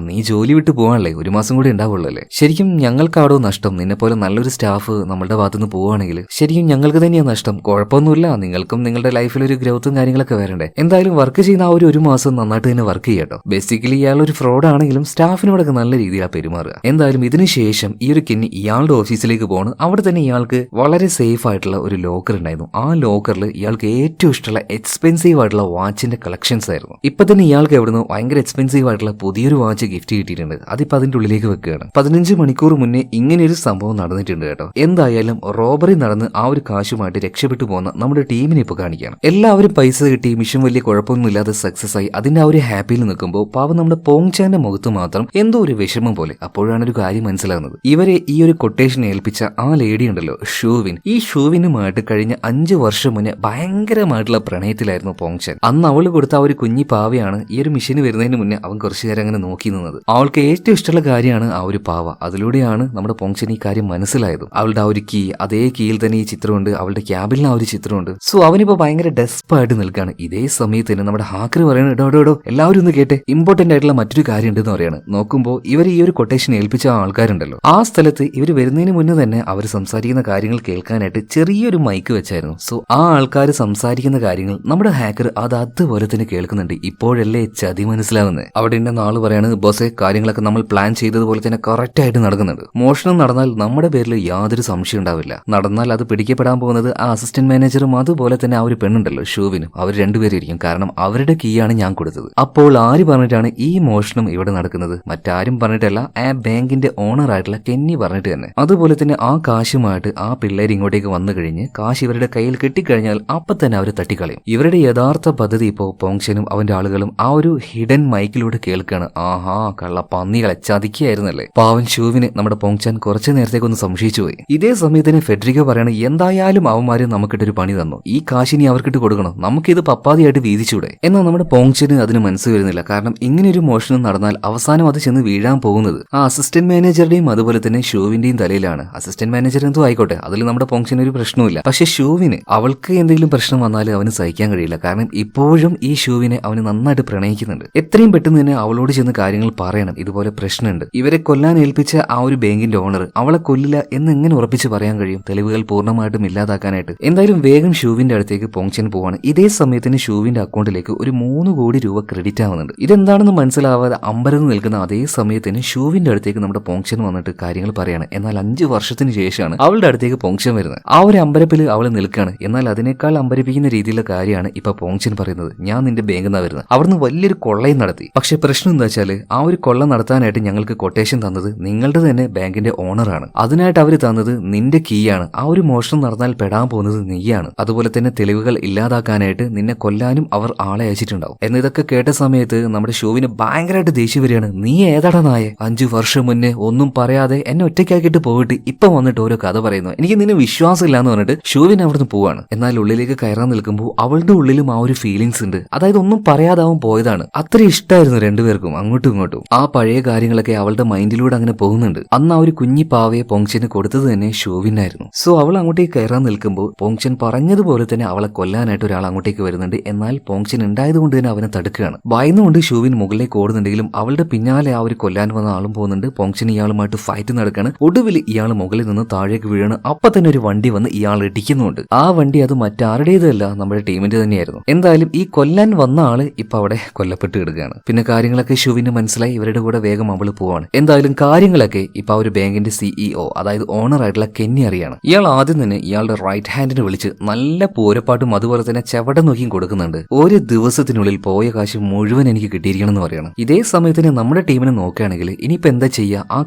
നീ ജോലി വിട്ട് പോകാനല്ലേ, 1 മാസം കൂടി ഉണ്ടാവുള്ളൂ അല്ലേ. ശരിക്കും ഞങ്ങൾക്കാടോ നഷ്ടം, നിന്നെ പോലെ നല്ലൊരു സ്റ്റാഫ് നമ്മളുടെ ഭാഗത്തുനിന്ന് പോവുകയാണെങ്കിൽ ശരിക്കും ഞങ്ങൾക്ക് തന്നെയാണ് നഷ്ടം. കുഴപ്പമൊന്നുമില്ല, നിങ്ങൾക്കും നിങ്ങളുടെ ലൈഫിൽ ഒരു ഗ്രോത്തും കാര്യങ്ങളൊക്കെ വരണ്ടേ. എന്തായാലും വർക്ക് ചെയ്യുന്ന ആ ഒരു മാസം നന്നായിട്ട് തന്നെ വർക്ക് ചെയ്യാട്ടോ. ബേസിക്കലി ഇയാൾ ഒരു ഫ്രോഡ് ആണെങ്കിലും സ്റ്റാഫിനോടൊക്കെ നല്ല രീതിയിലാണ് പെരുമാറുക. എന്തായാലും ഇതിനുശേഷം ഈ ഒരു കെന്നി ഇയാളുടെ ഓഫീസിലേക്ക് പോകണം. അവിടെ തന്നെ ഇയാൾക്ക് വളരെ സേഫ് ആയിട്ടുള്ള ഒരു ലോക്കർ ഉണ്ടായിരുന്നു. ആ ലോക്കറിൽ ഇയാൾക്ക് ഏറ്റവും ഇഷ്ടമുള്ള എക്സ്പെൻസീവ് ആയിട്ടുള്ള വാച്ചിന്റെ കളക്ഷൻസ് ആയിരുന്നു. ഇപ്പൊ തന്നെ ഇയാൾക്ക് എവിടുന്ന് ഭയങ്കര എക്സ്പെൻസീവ് ആയിട്ടുള്ള പുതിയൊരു വാച്ച് ഗിഫ്റ്റ് കിട്ടിയിട്ടുണ്ട്. അതിപ്പോ അതിന്റെ ഉള്ളിലേക്ക് വെക്കുകയാണ്. 15 മണിക്കൂർ മുന്നേ ഇങ്ങനെയൊരു സംഭവം നടന്നിട്ടുണ്ട് കേട്ടോ. എന്തായാലും റോബറി നടന്ന് ആ ഒരു കാശുമായിട്ട് രക്ഷപ്പെട്ടു പോകുന്ന നമ്മുടെ ടീമിനെ ഇപ്പൊ കാണിക്കുകയാണ്. എല്ലാവരും പൈസ കിട്ടി, മിഷൻ വലിയ കുഴപ്പമൊന്നുമില്ലാതെ സക്സസ് ആയി അതിന്റെ ആ ഒരു ഹാപ്പിയിൽ നിൽക്കുമ്പോൾ പാവം നമ്മുടെ പോങ്ചാന്റെ മുഖത്ത് മാത്രം എന്തോ ഒരു വിഷമം പോലെ. അപ്പോഴാണ് ഒരു കാര്യം മനസ്സിലാകുന്നത്. ഇവരെ ഈ ഒരു കൊട്ടേഷൻ ഏൽപ്പിച്ച ആ ലേഡി ഉണ്ടല്ലോ, ഷൂവിൻ. ഈ ഷൂവിനുമായിട്ട് കഴിഞ്ഞ 5 വർഷം മുന്നേ ഭയങ്കരമായിട്ടുള്ള പ്രണയത്തിലായിരുന്നു പോങ്ചാൻ. അന്ന് അവള് കൊടുത്ത ആ ഒരു കുഞ്ഞി പാവയാണ് ഈ ഒരു മിഷന് വരുന്നതിന് മുന്നേ അവൻ കുറച്ചു നേരം അങ്ങനെ നോക്കി നിന്നത്. അവൾക്ക് ഏറ്റവും ഇഷ്ടമുള്ള കാര്യമാണ് ആ ഒരു പാവ. അതിലൂടെയാണ് നമ്മുടെ പോങ്ചൻ ഈ കാര്യം മനസ്സിലായത്. അവളുടെ ആ ഒരു കീ, അതേ കീയിൽ തന്നെ ഈ ചിത്രമുണ്ട്, അവളുടെ ക്യാബിലിന് ആ ഒരു ചിത്രമുണ്ട്. സോ അവനിപ്പോ ഭയങ്കര ഡെസ്പായിട്ട് നിൽക്കുകയാണ്. ഇതേ സമയത്ത് തന്നെ നമ്മുടെ ഹാക്കർ പറയുന്നത്, ഇടോ എല്ലാവരും ഒന്ന് കേട്ടെ, ഇമ്പോർട്ടന്റ് ആയിട്ടുള്ള മറ്റൊരു കാര്യം ഉണ്ടെന്ന് പറയാണ്. നോക്കുമ്പോൾ ഇവർ ഈ ഒരു കൊട്ടേഷൻ ഏൽപ്പിച്ച ആൾക്കാരുണ്ടല്ലോ, ആ സ്ഥലത്ത് ഇവർ വരുന്നതിന് മുന്നേ തന്നെ അവർ സംസാരിക്കുന്ന കാര്യങ്ങൾ കേൾക്കാനായിട്ട് ചെറിയൊരു മൈക്ക് വെച്ചായിരുന്നു. സോ ആ ആൾക്കാർ സംസാരിക്കുന്ന കാര്യങ്ങൾ നമ്മുടെ ഹാക്കർ അത് അതുപോലെ തന്നെ കേൾക്കുന്നുണ്ട്. ഇപ്പോഴല്ലേ ചതി മനസ്സിലാവുന്നത്. അവിടെ എന്റെ നാള് പറയാണ്, ബോസെ കാര്യങ്ങളൊക്കെ നമ്മൾ പ്ലാൻ ചെയ്തതുപോലെ തന്നെ കറക്റ്റ് ആയിട്ട് നടക്കുന്നുണ്ട്. മോഷണം നടന്നാൽ നമ്മുടെ പേരിൽ യാതൊരു സംശയം ഉണ്ടാവില്ല. നടന്നാൽ അത് പിടിക്കപ്പെടാൻ പോകുന്നത് ആ അസിസ്റ്റന്റ് മാനേജറും അതുപോലെ തന്നെ ആ ഒരു പെണ്ണുണ്ടല്ലോ ഷൂവിനും. അവർ രണ്ടുപേരിക്കും. കാരണം അവരുടെ കീയാണ് ഞാൻ കൊടുത്തത്. അപ്പോൾ ആര് പറഞ്ഞിട്ടാണ് ഈ മോഷണം ഇവിടെ നടക്കുന്നത്? മറ്റാരും പറഞ്ഞിട്ടല്ല, ആ ബാങ്കിന്റെ ഓണർ ആയിട്ടുള്ള കെന്നി പറഞ്ഞിട്ട് തന്നെ. അതുപോലെ തന്നെ ആ കാശുമായിട്ട് ആ പിള്ളേർ ഇങ്ങോട്ടേക്ക് വന്നു കഴിഞ്ഞ് കാശ് ഇവരുടെ കയ്യിൽ കിട്ടിക്കഴിഞ്ഞാൽ അപ്പൊ തന്നെ അവർ തട്ടിക്കളയും. ഇവരുടെ യഥാർത്ഥ പദ്ധതി ഇപ്പോ പോങ്ചനും അവന്റെ ആളുകളും ആ ഒരു ഹിഡൻ മൈക്കിലൂടെ കേൾക്കാണ്. ആഹാ, കള്ള പന്നികളെ ചതിക്കുകയായിരുന്നല്ലേ. പാവൻ ഷൂവിന് നമ്മുടെ പോങ്ചാൻ കുറച്ചു നേരത്തേക്കൊന്ന് സംശയിച്ചു പോയി. ഇതേ സമയത്തിന് ഫെഡറിക്കോ പറയാണ്, എന്തായാലും അവന്മാര് നമുക്കിട്ടൊരു പണി തന്നു, ഈ കാശിനി അവർക്കിട്ട് കൊടുക്കണം, നമുക്കിത് പപ്പാതിയായിട്ട് വീതിച്ചൂടെ. എന്നാൽ നമ്മുടെ പോങ്ചന് അതിന് മനസ്സ് വരുന്നില്ല. കാരണം ഇങ്ങനെ ഒരു മോഷണം നടന്നാൽ അവസാനം അത് ചെന്ന് വീഴാൻ പോകുന്നത് ആ അസിസ്റ്റന്റ് മാനേജറുടെയും അതുപോലെ തന്നെ ഷൂവിന്റെയും തലയിലാണ്. അസിസ്റ്റന്റ് മാനേജർ എന്തോ ആയിക്കോട്ടെ, അതിൽ നമ്മുടെ പോങ്ചന് ഒരു പ്രശ്നമില്ല. പക്ഷെ ഷൂവിന്, അവൾക്ക് എന്തെങ്കിലും പ്രശ്നം വന്നാലും അവന് സഹിക്കാൻ കഴിയില്ല. കാരണം ഇപ്പോഴും ഈ ഷൂവിനെ അവന് നന്നായിട്ട് പ്രണയിക്കുന്നുണ്ട്. എത്രയും പെട്ടെന്ന് തന്നെ അവളോട് ചെന്ന് കാര്യങ്ങൾ പറയണം, ഇതുപോലെ പ്രശ്നമുണ്ട്. ഇവരെ കൊല്ലാൻ ഏൽപ്പിച്ച ആ ഒരു ബാങ്കിന്റെ ഓണർ അവളെ കൊല്ലില്ല എന്ന് എങ്ങനെ ഉറപ്പിച്ച് പറയാൻ കഴിയും? തെളിവുകൾ പൂർണ്ണമായിട്ടും ഇല്ലാതാക്കാനായിട്ട്. എന്തായാലും വേഗം ഷൂവിന്റെ അടുത്തേക്ക് പോങ്ചൻ പോവാണ്. ഇതേ സമയത്തിന് ഷൂവിന്റെ അക്കൗണ്ടിലേക്ക് ഒരു 3 കോടി രൂപ ക്രെഡിറ്റ് ആവുന്നുണ്ട്. ഇതെന്താണെന്ന് മനസ്സിലാവാതെ അമ്പരന്ന് നിൽക്കുന്ന അതേ സമയത്തിന് ഷൂവിന്റെ അടുത്തേക്ക് നമ്മുടെ പോങ്ചൻ വന്നിട്ട് കാര്യങ്ങൾ പറയാണ്. എന്നാൽ 5 വർഷത്തിന് ശേഷമാണ് അവളുടെ അടുത്തേക്ക് പോങ്ചൻ വരുന്നത്. ആ ഒരു അമ്പരപ്പിൽ അവൾ നിൽക്കുകയാണ്. എന്നാൽ അതിനേക്കാൾ അമ്പരിപ്പിക്കുന്ന രീതിയിലുള്ള കാര്യമാണ് ഇപ്പൊ പോങ്ചൻ പറയുന്നത്. ഞാൻ നിന്റെ ബാങ്കിൽ നിന്നാണ് വരുന്നത്, അവിടുന്ന് വലിയൊരു കൊള്ളയും നടത്തി. പക്ഷെ പ്രശ്നം എന്താ വെച്ചാല്, ആ ഒരു കൊള്ള നടത്താനായിട്ട് ഞങ്ങൾക്ക് കൊട്ടേഷൻ തന്നത് നിങ്ങളുടെ തന്നെ ബാങ്കിന്റെ ഓണറാണ്. അതിനായിട്ട് അവര് തന്നത് നിന്റെ കീയാണ്. ആ ഒരു മോഷണം നടന്നാൽ പെടാൻ പോകുന്നത് നീയാണ്. അതുപോലെ തന്നെ തെളിവുകൾ ഇല്ലാതാക്കാനായിട്ട് നിന്നെ കൊല്ലാനും അവർ ആളെ അയച്ചിട്ടുണ്ടാവും. എന്നിതൊക്കെ കേട്ട സമയത്ത് നമ്മുടെ ഷൂവിന് ഭയങ്കരമായിട്ട് ദേഷ്യം വരികയാണ്. നീ ഏതാടാ നായെ, 5 വർഷം മുന്നേ ഒന്നും പറയാതെ എന്നെ ഒറ്റയ്ക്കാക്കിയിട്ട് പോയിട്ട് ഇപ്പൊ വന്നിട്ട് ഓരോ കഥ പറയുന്നു, എനിക്ക് നിന്നെ വിശ്വാസമില്ല എന്ന് പറഞ്ഞിട്ട് ഷൂവിൻ അവിടുന്ന് പോവാണ്. എന്നാൽ ഉള്ളിലേക്ക് കയറാൻ നിൽക്കുമ്പോൾ അവളുടെ ഉള്ളിലും ആ ഒരു ഫീലിങ്സ് ഉണ്ട്. അതായത് ഒന്നും പറയാതാവും പോയതാണ്. അത്ര ഇഷ്ടമായിരുന്നു രണ്ടുപേർക്കും അങ്ങോട്ടും ഇങ്ങോട്ടും. ആ പഴയ കാര്യങ്ങളൊക്കെ അവളുടെ മൈൻഡിലൂടെ അങ്ങനെ പോകുന്നുണ്ട്. അന്ന് ആ ഒരു കുഞ്ഞി പാവയെ പോങ്ചന് കൊടുത്തത് തന്നെ ഷൂവിനായിരുന്നു. സോ അവൾ അങ്ങോട്ടേക്ക് കയറാൻ നിൽക്കുമ്പോൾ പോങ്ചൻ പറഞ്ഞതുപോലെ തന്നെ അവളെ കൊല്ലാനായിട്ട് ഒരാൾ അങ്ങോട്ടേക്ക് വരുന്നുണ്ട്. എന്നാൽ പോങ്ചൻ ഉണ്ടായതുകൊണ്ട് തന്നെ അവനെ തടുക്കുകയാണ്. ഭയന്നുകൊണ്ട് ഷൂവിൻ മുകളിലേക്ക് ഓടുന്നുണ്ടെങ്കിലും അവളുടെ പിന്നാലെ ആ ഒരു കൊല്ലാൻ വന്ന ആളും പോകുന്നുണ്ട്. പോങ്ചൻ ഇയാളുമായിട്ട് ഫൈറ്റ് നടക്കുകയാണ്. ഒടുവിൽ ഇയാൾ മുകളിൽ നിന്ന് താഴേക്ക് വീഴാണ്. അപ്പൊ തന്നെ ഒരു വണ്ടി വന്ന് ഇയാൾ ഇടിക്കുന്നുണ്ട്. ആ വണ്ടി അത് മറ്റാരുടേതല്ല, നമ്മുടെ ടീമിന്റെ തന്നെയായിരുന്നു. എന്തായാലും ഈ കൊല്ലാൻ വന്ന ആള് ഇപ്പൊ അവിടെ കൊല്ലപ്പെട്ട് കിടക്കുകയാണ്. പിന്നെ കാര്യങ്ങളൊക്കെ ഷൂവിന് മനസ്സിലായി. ഇവരുടെ കൂടെ വേഗം അവള് പോവാണ്. എന്തായാലും കാര്യങ്ങളൊക്കെ ഇപ്പൊ ആ ഒരു ബാങ്കിന്റെ സിഇഒ, അതായത് ഓണർ ആയിട്ടുള്ള കെന്നി അറിയാണ്. ഇയാൾ ആദ്യം തന്നെ ഇയാളുടെ റൈറ്റ് ഹാൻഡിനെ വിളിച്ച് നല്ല പൂരപ്പാട്ടും അതുപോലെ തന്നെ ചെവട നോക്കിയും കൊടുക്കുന്നുണ്ട്. ഒരു ദിവസത്തിനുള്ളിൽ പോയ കാശ് മുഴുവൻ എനിക്ക് കിട്ടിയിരിക്കണം എന്ന് പറയണം. ഇതേ സമയത്തിന് നമ്മുടെ ടീമിനെ നോക്കുകയാണെങ്കിൽ ഇനിയിപ്പോ എന്താ ചെയ്യുക? ആ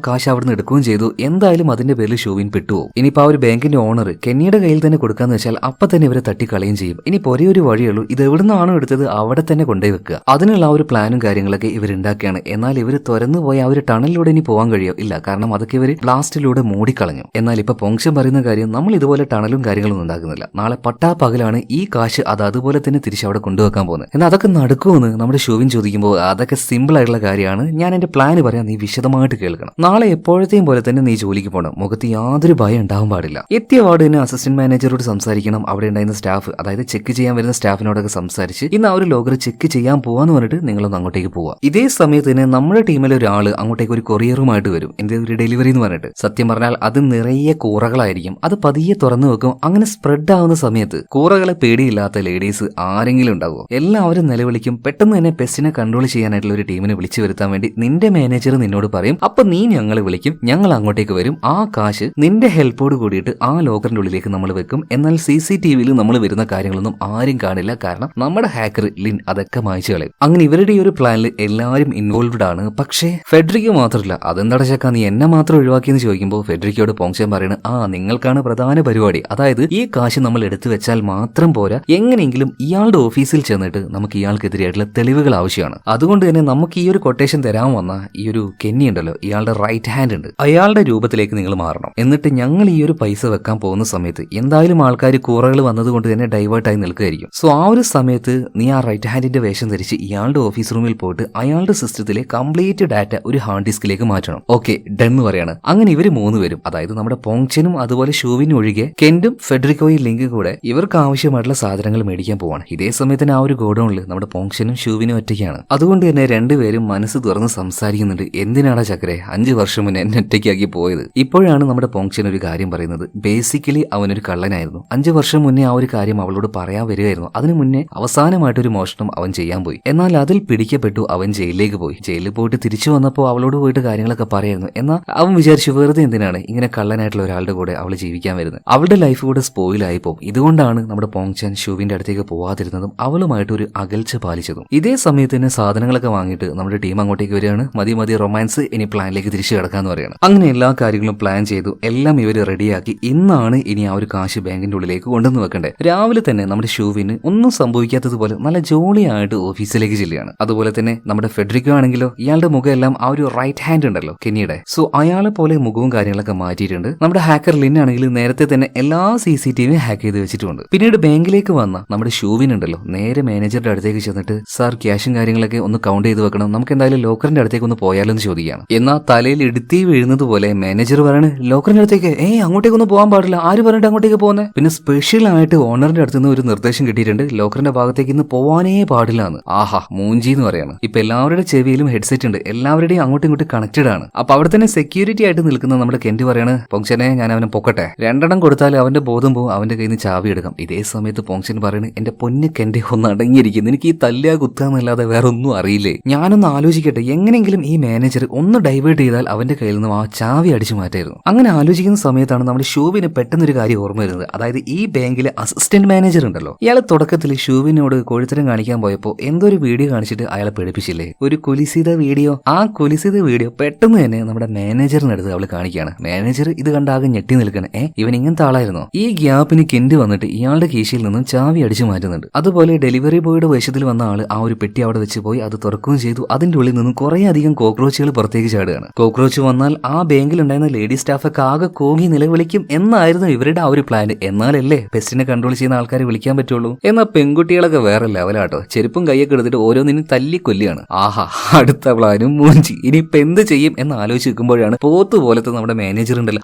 കാശ് അവിടുന്ന് എടുക്കുകയും ചെയ്തു. എന്തായാലും അതിന്റെ പേരിൽ ഷൂവിൻ പെട്ടുപോകും. ഇനിയിപ്പോ ആ ഒരു ബാങ്കിന്റെ ഓണർ കെന്നിയുടെ കയ്യിൽ തന്നെ കൊടുക്കാന്ന് വെച്ചാൽ അപ്പൊ തന്നെ ഇവരെ തട്ടിക്കളയും ചെയ്യും. ഇനിയിപ്പോ ഒരേ ഒരു വഴിയുള്ളൂ, ഇത് എവിടുന്നാണോ എടുത്തത് അവിടെ തന്നെ കൊണ്ടുപോയി വെക്കുക. അതിനുള്ള ആ ഒരു പ്ലാനും കാര്യങ്ങളൊക്കെ ഇവരുണ്ടാക്കുകയാണ്. എന്നാൽ ഇവർ തുറന്നു പോയ ആ ഒരു ടണലിലൂടെ ഇനി പോകാൻ കഴിയോ? ഇല്ല, കാരണം അതൊക്കെ ഇവർ ബ്ലാസ്റ്റിലൂടെ മൂടിക്കളഞ്ഞു. എന്നാൽ ഇപ്പൊ പോങ്ചൻ പറയുന്ന കാര്യം, നമ്മൾ ഇതുപോലെ ടണലും കാര്യങ്ങളും ഉണ്ടാക്കുന്നില്ല. നാളെ പട്ടാപ്പകലാണ് ഈ കാശ് അത് അതുപോലെ തന്നെ തിരിച്ച് അവിടെ കൊണ്ടുവെക്കാൻ പോകുന്നത്. എന്നാൽ അതൊക്കെ നടക്കുമെന്ന് നമ്മുടെ ഷൂവിൻ ചോദിക്കുമ്പോൾ അതൊക്കെ സിമ്പിൾ ആയിട്ടുള്ള കാര്യമാണ്, ഞാൻ എന്റെ പ്ലാന് പറയാം, നീ വിശദമായിട്ട് കേൾക്കണം. നാളെ എപ്പോഴത്തെയും പോലെ തന്നെ നീ ജോലിക്ക് പോകണം. മുഖത്ത് യാതൊരു ഭയം ഉണ്ടാവാൻ പാടില്ല. എത്തിയ വാർഡ് തന്നെ അസിസ്റ്റന്റ് മാനേജറോട് സംസാരിക്കണം. അവിടെ ഉണ്ടായിരുന്ന സ്റ്റാഫ്, അതായത് ചെക്ക് ചെയ്യാൻ വരുന്ന സ്റ്റാഫിനോടൊക്കെ സംസാരിച്ച് ഇന്ന് ആ ഒരു ലോഗർ ചെക്ക് ചെയ്യാൻ പോവാന്ന് പറഞ്ഞിട്ട് നിങ്ങളൊന്ന് അങ്ങോട്ടേക്ക് പോവാം. ഇതേ സമയത്ത് തന്നെ നമ്മുടെ ടീമിലെ ഒരാൾ അങ്ങോട്ടേക്ക് ഒരു കൊറിയറുമായിട്ട് വരും. എന്റെ ഒരു ഡെലിവറി എന്ന് പറഞ്ഞിട്ട്. സത്യം പറഞ്ഞാൽ അത് നിറയെ കൂറകളായിരിക്കും. അത് പതിയെ തുറന്നു വെക്കും. അങ്ങനെ സ്പ്രെഡ് ആവുന്ന സമയത്ത് കൂറകളെ പേടിയില്ലാത്ത ലേഡീസ് ആരെങ്കിലും ഉണ്ടാവുമോ? എല്ലാവരും നിലവിളിക്കും. പെട്ടെന്ന് തന്നെ പെസ്റ്റിനെ കൺട്രോൾ ചെയ്യാനായിട്ടുള്ള ഒരു ടീമിനെ വിളിച്ചു വരുത്താൻ വേണ്ടി നിന്റെ മാനേജർ നിന്നോട് പറയും. അപ്പൊ നീ ഞങ്ങളെ വിളിക്കും, ഞങ്ങൾ അങ്ങോട്ടേക്ക് വരും. ആ കാശ് നിന്റെ ഹെൽപ്പോട് കൂടിയിട്ട് ആ ലോക്കറിന്റെ ഉള്ളിലേക്ക് നമ്മൾ വെക്കും. എന്നാൽ CCTVയിൽ നമ്മൾ വരുന്ന കാര്യങ്ങളൊന്നും ആരും കാണില്ല. കാരണം നമ്മുടെ ഹാക്കർ ലിൻ അതൊക്കെ മായ്ച്ചു കളയും. അങ്ങനെ ഇവരുടെ ഈ ഒരു പ്ലാനിൽ എല്ലാവരും ഇൻവോൾവ്ഡ് ആണ്. പക്ഷേ ഫെഡറിക്കോ മാത്രമല്ല. അതെന്താ ചക്ക, നീ എന്നെ മാത്രം ഒഴിവാക്കിയെന്ന് ചോദിക്കുമ്പോൾ ഫെഡറിക്കോട് പോങ്ചൻ പറയുന്നത്, നിങ്ങൾക്കാണ് പ്രധാന പരിപാടി. അതായത് ഈ കാശ് നമ്മൾ എടുത്തു വെച്ചാൽ മാത്രം പോരാ, എങ്ങനെയെങ്കിലും ഇയാളുടെ ഓഫീസിൽ ചെന്നിട്ട് നമുക്ക് ഇയാൾക്കെതിരെയായിട്ടുള്ള തെളിവുകൾ ആവശ്യമാണ്. അതുകൊണ്ട് അതുകൊണ്ട് തന്നെ നമുക്ക് ഈ ഒരു കൊട്ടേഷൻ തരാൻ വന്ന ഈ ഒരു കെന്നി ഉണ്ടല്ലോ, ഇയാളുടെ റൈറ്റ് ഹാൻഡ് ഉണ്ട്, അയാളുടെ രൂപത്തിലേക്ക് നിങ്ങൾ മാറണം. എന്നിട്ട് ഞങ്ങൾ ഈ ഒരു പൈസ വെക്കാൻ പോകുന്ന സമയത്ത് എന്തായാലും ആൾക്കാർ കൂറകൾ വന്നതുകൊണ്ട് തന്നെ ഡൈവേർട്ടായി നിൽക്കുകയായിരിക്കും. സോ ആ ഒരു സമയത്ത് നീ ആ റൈറ്റ് ഹാൻഡിന്റെ വേഷം ധരിച്ച് ഇയാളുടെ ഓഫീസ് റൂമിൽ പോയിട്ട് അയാളുടെ സിസ്റ്റത്തിലെ കംപ്ലീറ്റ് ഡാറ്റ ഒരു ഹാർഡ് ഡിസ്കിലേക്ക് മാറ്റണം. ഓക്കെ, ഡൺ എന്ന് പറയാണ്. അങ്ങനെ ഇവര് 3 പേരും, അതായത് നമ്മുടെ പോങ്ചനും അതുപോലെ ഷൂവിനും ഒഴികെ കെന്റും ഫെഡറിക്കോയും ലിങ്കും കൂടെ ഇവർക്ക് ആവശ്യമായിട്ടുള്ള സാധനങ്ങൾ മേടിക്കാൻ പോവാണ്. ഇതേ സമയത്തിന് ആ ഒരു ഗോഡൌണിൽ നമ്മുടെ പോങ്ചനും ഷൂവിനും ഒറ്റയ്ക്കാണ്. അതുകൊണ്ട് തന്നെ രണ്ടുപേരും മനസ്സ് തുറന്ന് സംസാരിക്കുന്നുണ്ട്. എന്തിനാടാ ചക്കരെ 5 വർഷം മുന്നേ എന്നെ ഒറ്റയ്ക്കാക്കി പോയത്? ഇപ്പോഴാണ് നമ്മുടെ പോങ്ചൻ ഒരു കാര്യം പറയുന്നത്. ബേസിക്കലി അവനൊരു കള്ളനായിരുന്നു. 5 വർഷം മുന്നേ ആ ഒരു കാര്യം അവളോട് പറയാൻ വരികയായിരുന്നു. അതിനു മുന്നേ അവസാനമായിട്ടൊരു മോഷണം അവൻ ചെയ്യാൻ പോയി. എന്നാൽ അതിൽ പിടിക്കപ്പെട്ടു. അവൻ ജയിലിലേക്ക് പോയി. ജയിലിൽ പോയിട്ട് തിരിച്ചു വന്നപ്പോൾ അവളോട് പോയിട്ട് കാര്യങ്ങളൊക്കെ പറയായിരുന്നു. എന്നാൽ അവൻ വിചാരിച്ചു വെറുതെ എന്തിനാണ് ഇങ്ങനെ കള്ളനായിട്ടുള്ള ഒരാളുടെ കൂടെ അവൾ ജീവിക്കാൻ വരുന്നത്, അവളുടെ ലൈഫ് കൂടെ സ്പോയിലായി പോകും. ഇതുകൊണ്ടാണ് നമ്മുടെ പോങ്ചൻ ഷൂവിന്റെ അടുത്തേക്ക് പോവാതിരുന്നതും അവളുമായിട്ട് ഒരു അകൽച്ച പാലിച്ചതും. ഇതേ സമയത്ത് തന്നെ സാധനങ്ങളൊക്കെ വാങ്ങിയിട്ട് നമ്മുടെ ടീം അങ്ങോട്ടേക്ക് വരികയാണ്. മതി റൊമാൻസ്, ഇനി പ്ലാനിലേക്ക് തിരിച്ചു കിടക്കാന്ന് പറയാണ്. അങ്ങനെ എല്ലാ കാര്യങ്ങളും പ്ലാൻ ചെയ്തു, എല്ലാം ഇവർ റെഡിയാക്കി. ഇന്നാണ് ഇനി ആ ഒരു കാശ് ബാങ്കിന്റെ ഉള്ളിലേക്ക് കൊണ്ടുവന്ന് വെക്കണ്ടേ. രാവിലെ തന്നെ നമ്മുടെ ഷൂവിന് ഒന്നും സംഭവിക്കാത്തതുപോലെ നല്ല ജോളിയായിട്ട് ഓഫീസിലേക്ക് ചെല്ലുകയാണ്. അതുപോലെ തന്നെ നമ്മുടെ ഫെഡറിക്കോ ആണെങ്കിലോ ഇയാളുടെ മുഖം എല്ലാം ആ ഒരു റൈറ്റ് ഹാൻഡ് ഉണ്ടല്ലോ കെന്നിയുടെ, സോ അയാളെ പോലെ മുഖവും കാര്യങ്ങളൊക്കെ മാറ്റിയിട്ടുണ്ട്. നമ്മുടെ ഹാക്കർ ലിൻ ആണെങ്കിൽ നേരത്തെ തന്നെ എല്ലാ CCTV ഹാക്ക് ചെയ്ത് വെച്ചിട്ടുണ്ട്. പിന്നീട് ബാങ്കിലേക്ക് വന്ന നമ്മുടെ ഷൂവിനുണ്ടല്ലോ നേരെ മാനേജറുടെ അടുത്തേക്ക് ചെന്നിട്ട്, സാർ ക്യാഷും കാര്യങ്ങളൊക്കെ ഒന്ന് കൗണ്ട് ചെയ്ത് വെക്കണം, നമുക്ക് എന്തായാലും ലോക്കറിന്റെ അടുത്തേക്ക് ഒന്ന് പോയാലോ എന്ന് ചോദിക്കുകയാണ്. എന്നാൽ തലയിൽ ഇടുത്തി വീഴുന്നത് പോലെ മാനേജർ പറയാണ്, ലോക്കറിന്റെ അടുത്തേക്ക് അങ്ങോട്ടേക്കൊന്നും പോകാൻ പാടില്ല, ആര് പറഞ്ഞിട്ട് അങ്ങോട്ടേക്ക് പോകുന്നത്? പിന്നെ സ്പെഷ്യൽ ആയിട്ട് ഓണറിന്റെ അടുത്ത് നിന്ന് ഒരു നിർദ്ദേശം കിട്ടിയിട്ടുണ്ട്, ലോക്കറിന്റെ ഭാഗത്തേക്ക് ഇന്ന് പോവാനേ പാടില്ല എന്ന്. ആഹാ, മൂഞ്ചി എന്ന് പറയാണ്. ഇപ്പൊ എല്ലാവരുടെ ചെവിയിലും ഹെഡ്സെറ്റ് ഉണ്ട്, എല്ലാവരുടെയും അങ്ങോട്ടും ഇങ്ങോട്ടും കണക്റ്റഡ് ആണ്. അപ്പൊ അവിടെ തന്നെ സെക്യൂരിറ്റി ആയിട്ട് നിൽക്കുന്ന നമ്മുടെ കെന്റ് പറയാണ്, പോങ്ചനെ ഞാൻ അവനെ പൊക്കട്ടെ, 2 എണ്ണം കൊടുത്താൽ അവന്റെ ബോധം പോകും, അവന്റെ കയ്യിൽ നിന്ന് ചാവി എടുക്കാം. ഇതേ സമയത്ത് പോങ്ചൻ പറയാണ്, എന്റെ പൊന്ന് കെന്റെ ഒന്ന് അടങ്ങിയിരിക്കുന്നു, എനിക്ക് ഈ തല്ലുക കുത്താന്നല്ലാതെ വേറെ ഒന്നും അറിയില്ലേ. ഞാനൊന്ന് ആലോചിക്കട്ടെ, എങ്ങനെങ്കിലും ഈ മാനേജർ ഒന്ന് ഡൈവേർട്ട് ചെയ്താൽ അവന്റെ കയ്യിൽ നിന്നും ആ ചാവി അടിച്ചു മാറ്റായിരുന്നു. അങ്ങനെ ആലോചിക്കുന്ന സമയത്താണ് നമ്മുടെ ഷൂവിന് പെട്ടെന്നൊരു കാര്യം ഓർമ്മ വരുന്നത്. അതായത് ഈ ബാങ്കിലെ അസിസ്റ്റന്റ് മാനേജർ ഉണ്ടല്ലോ, ഇയാളെ തുടക്കത്തിൽ ഷൂവിനോട് കോഴിത്തരം കാണിക്കാൻ പോയപ്പോ എന്തോ ഒരു വീഡിയോ കാണിച്ചിട്ട് അയാളെ പേടിപ്പിച്ചില്ലേ, ഒരു കുലിസിത വീഡിയോ. ആ കുലിസിത വീഡിയോ പെട്ടെന്ന് തന്നെ നമ്മുടെ മാനേജറിനടുത്ത് അവള് കാണിക്കുകയാണ്. മാനേജർ ഇത് കണ്ടാകെ ഞെട്ടി നിൽക്കണം. ഇവൻ ഇങ്ങനത്തെ ആളായിരുന്നോ? ഈ ഗ്യാപ്പിന് കെന്റ് വന്നിട്ട് ഇയാളുടെ കീശയിൽ നിന്നും ചാവി അടിച്ചു മാറ്റുന്നുണ്ട്. അതുപോലെ ഡെലിവറി ബോയുടെ വേഷത്തിൽ വന്ന ആള് ആ ഒരു പെട്ടി അവിടെ വെച്ച് പോയി അത് തുറക്കുകയും ചെയ്തു. അതിന്റെ ഉള്ളിൽ നിന്നും കുറെ അധികം കോക്രോച്ചുകൾ പുറത്തേക്ക് ചാടുകയാണ്. കോക്രോച്ച് വന്നാൽ ആ ബാങ്കിൽ ഉണ്ടായിരുന്ന ലേഡി സ്റ്റാഫൊക്കെ ആകെ കോങ്ങി നിലവിളിക്കും എന്നായിരുന്നു ഇവരുടെ ആ ഒരു പ്ലാൻ. എന്നാലല്ലേ പെസ്റ്റിനെ കൺട്രോൾ ചെയ്യുന്ന ആൾക്കാരെ വിളിക്കാൻ പറ്റുള്ളൂ. എന്നാൽ പെൺകുട്ടികളൊക്കെ വേറെ ലെവലാട്ടോ, ചെരുപ്പും കൈയൊക്കെ എടുത്തിട്ട് ഓരോന്നിനും തല്ലി കൊല്ലുകയാണ്. ആഹാ, അടുത്ത പ്ലാനും മൂഞ്ചി. ഇനിയിപ്പൊ എന്ത് ചെയ്യും എന്ന് ആലോചിച്ച് നിൽക്കുമ്പോഴാണ് പോത്ത് പോലത്തെ നമ്മുടെ മാനേജർ ഉണ്ടല്ലോ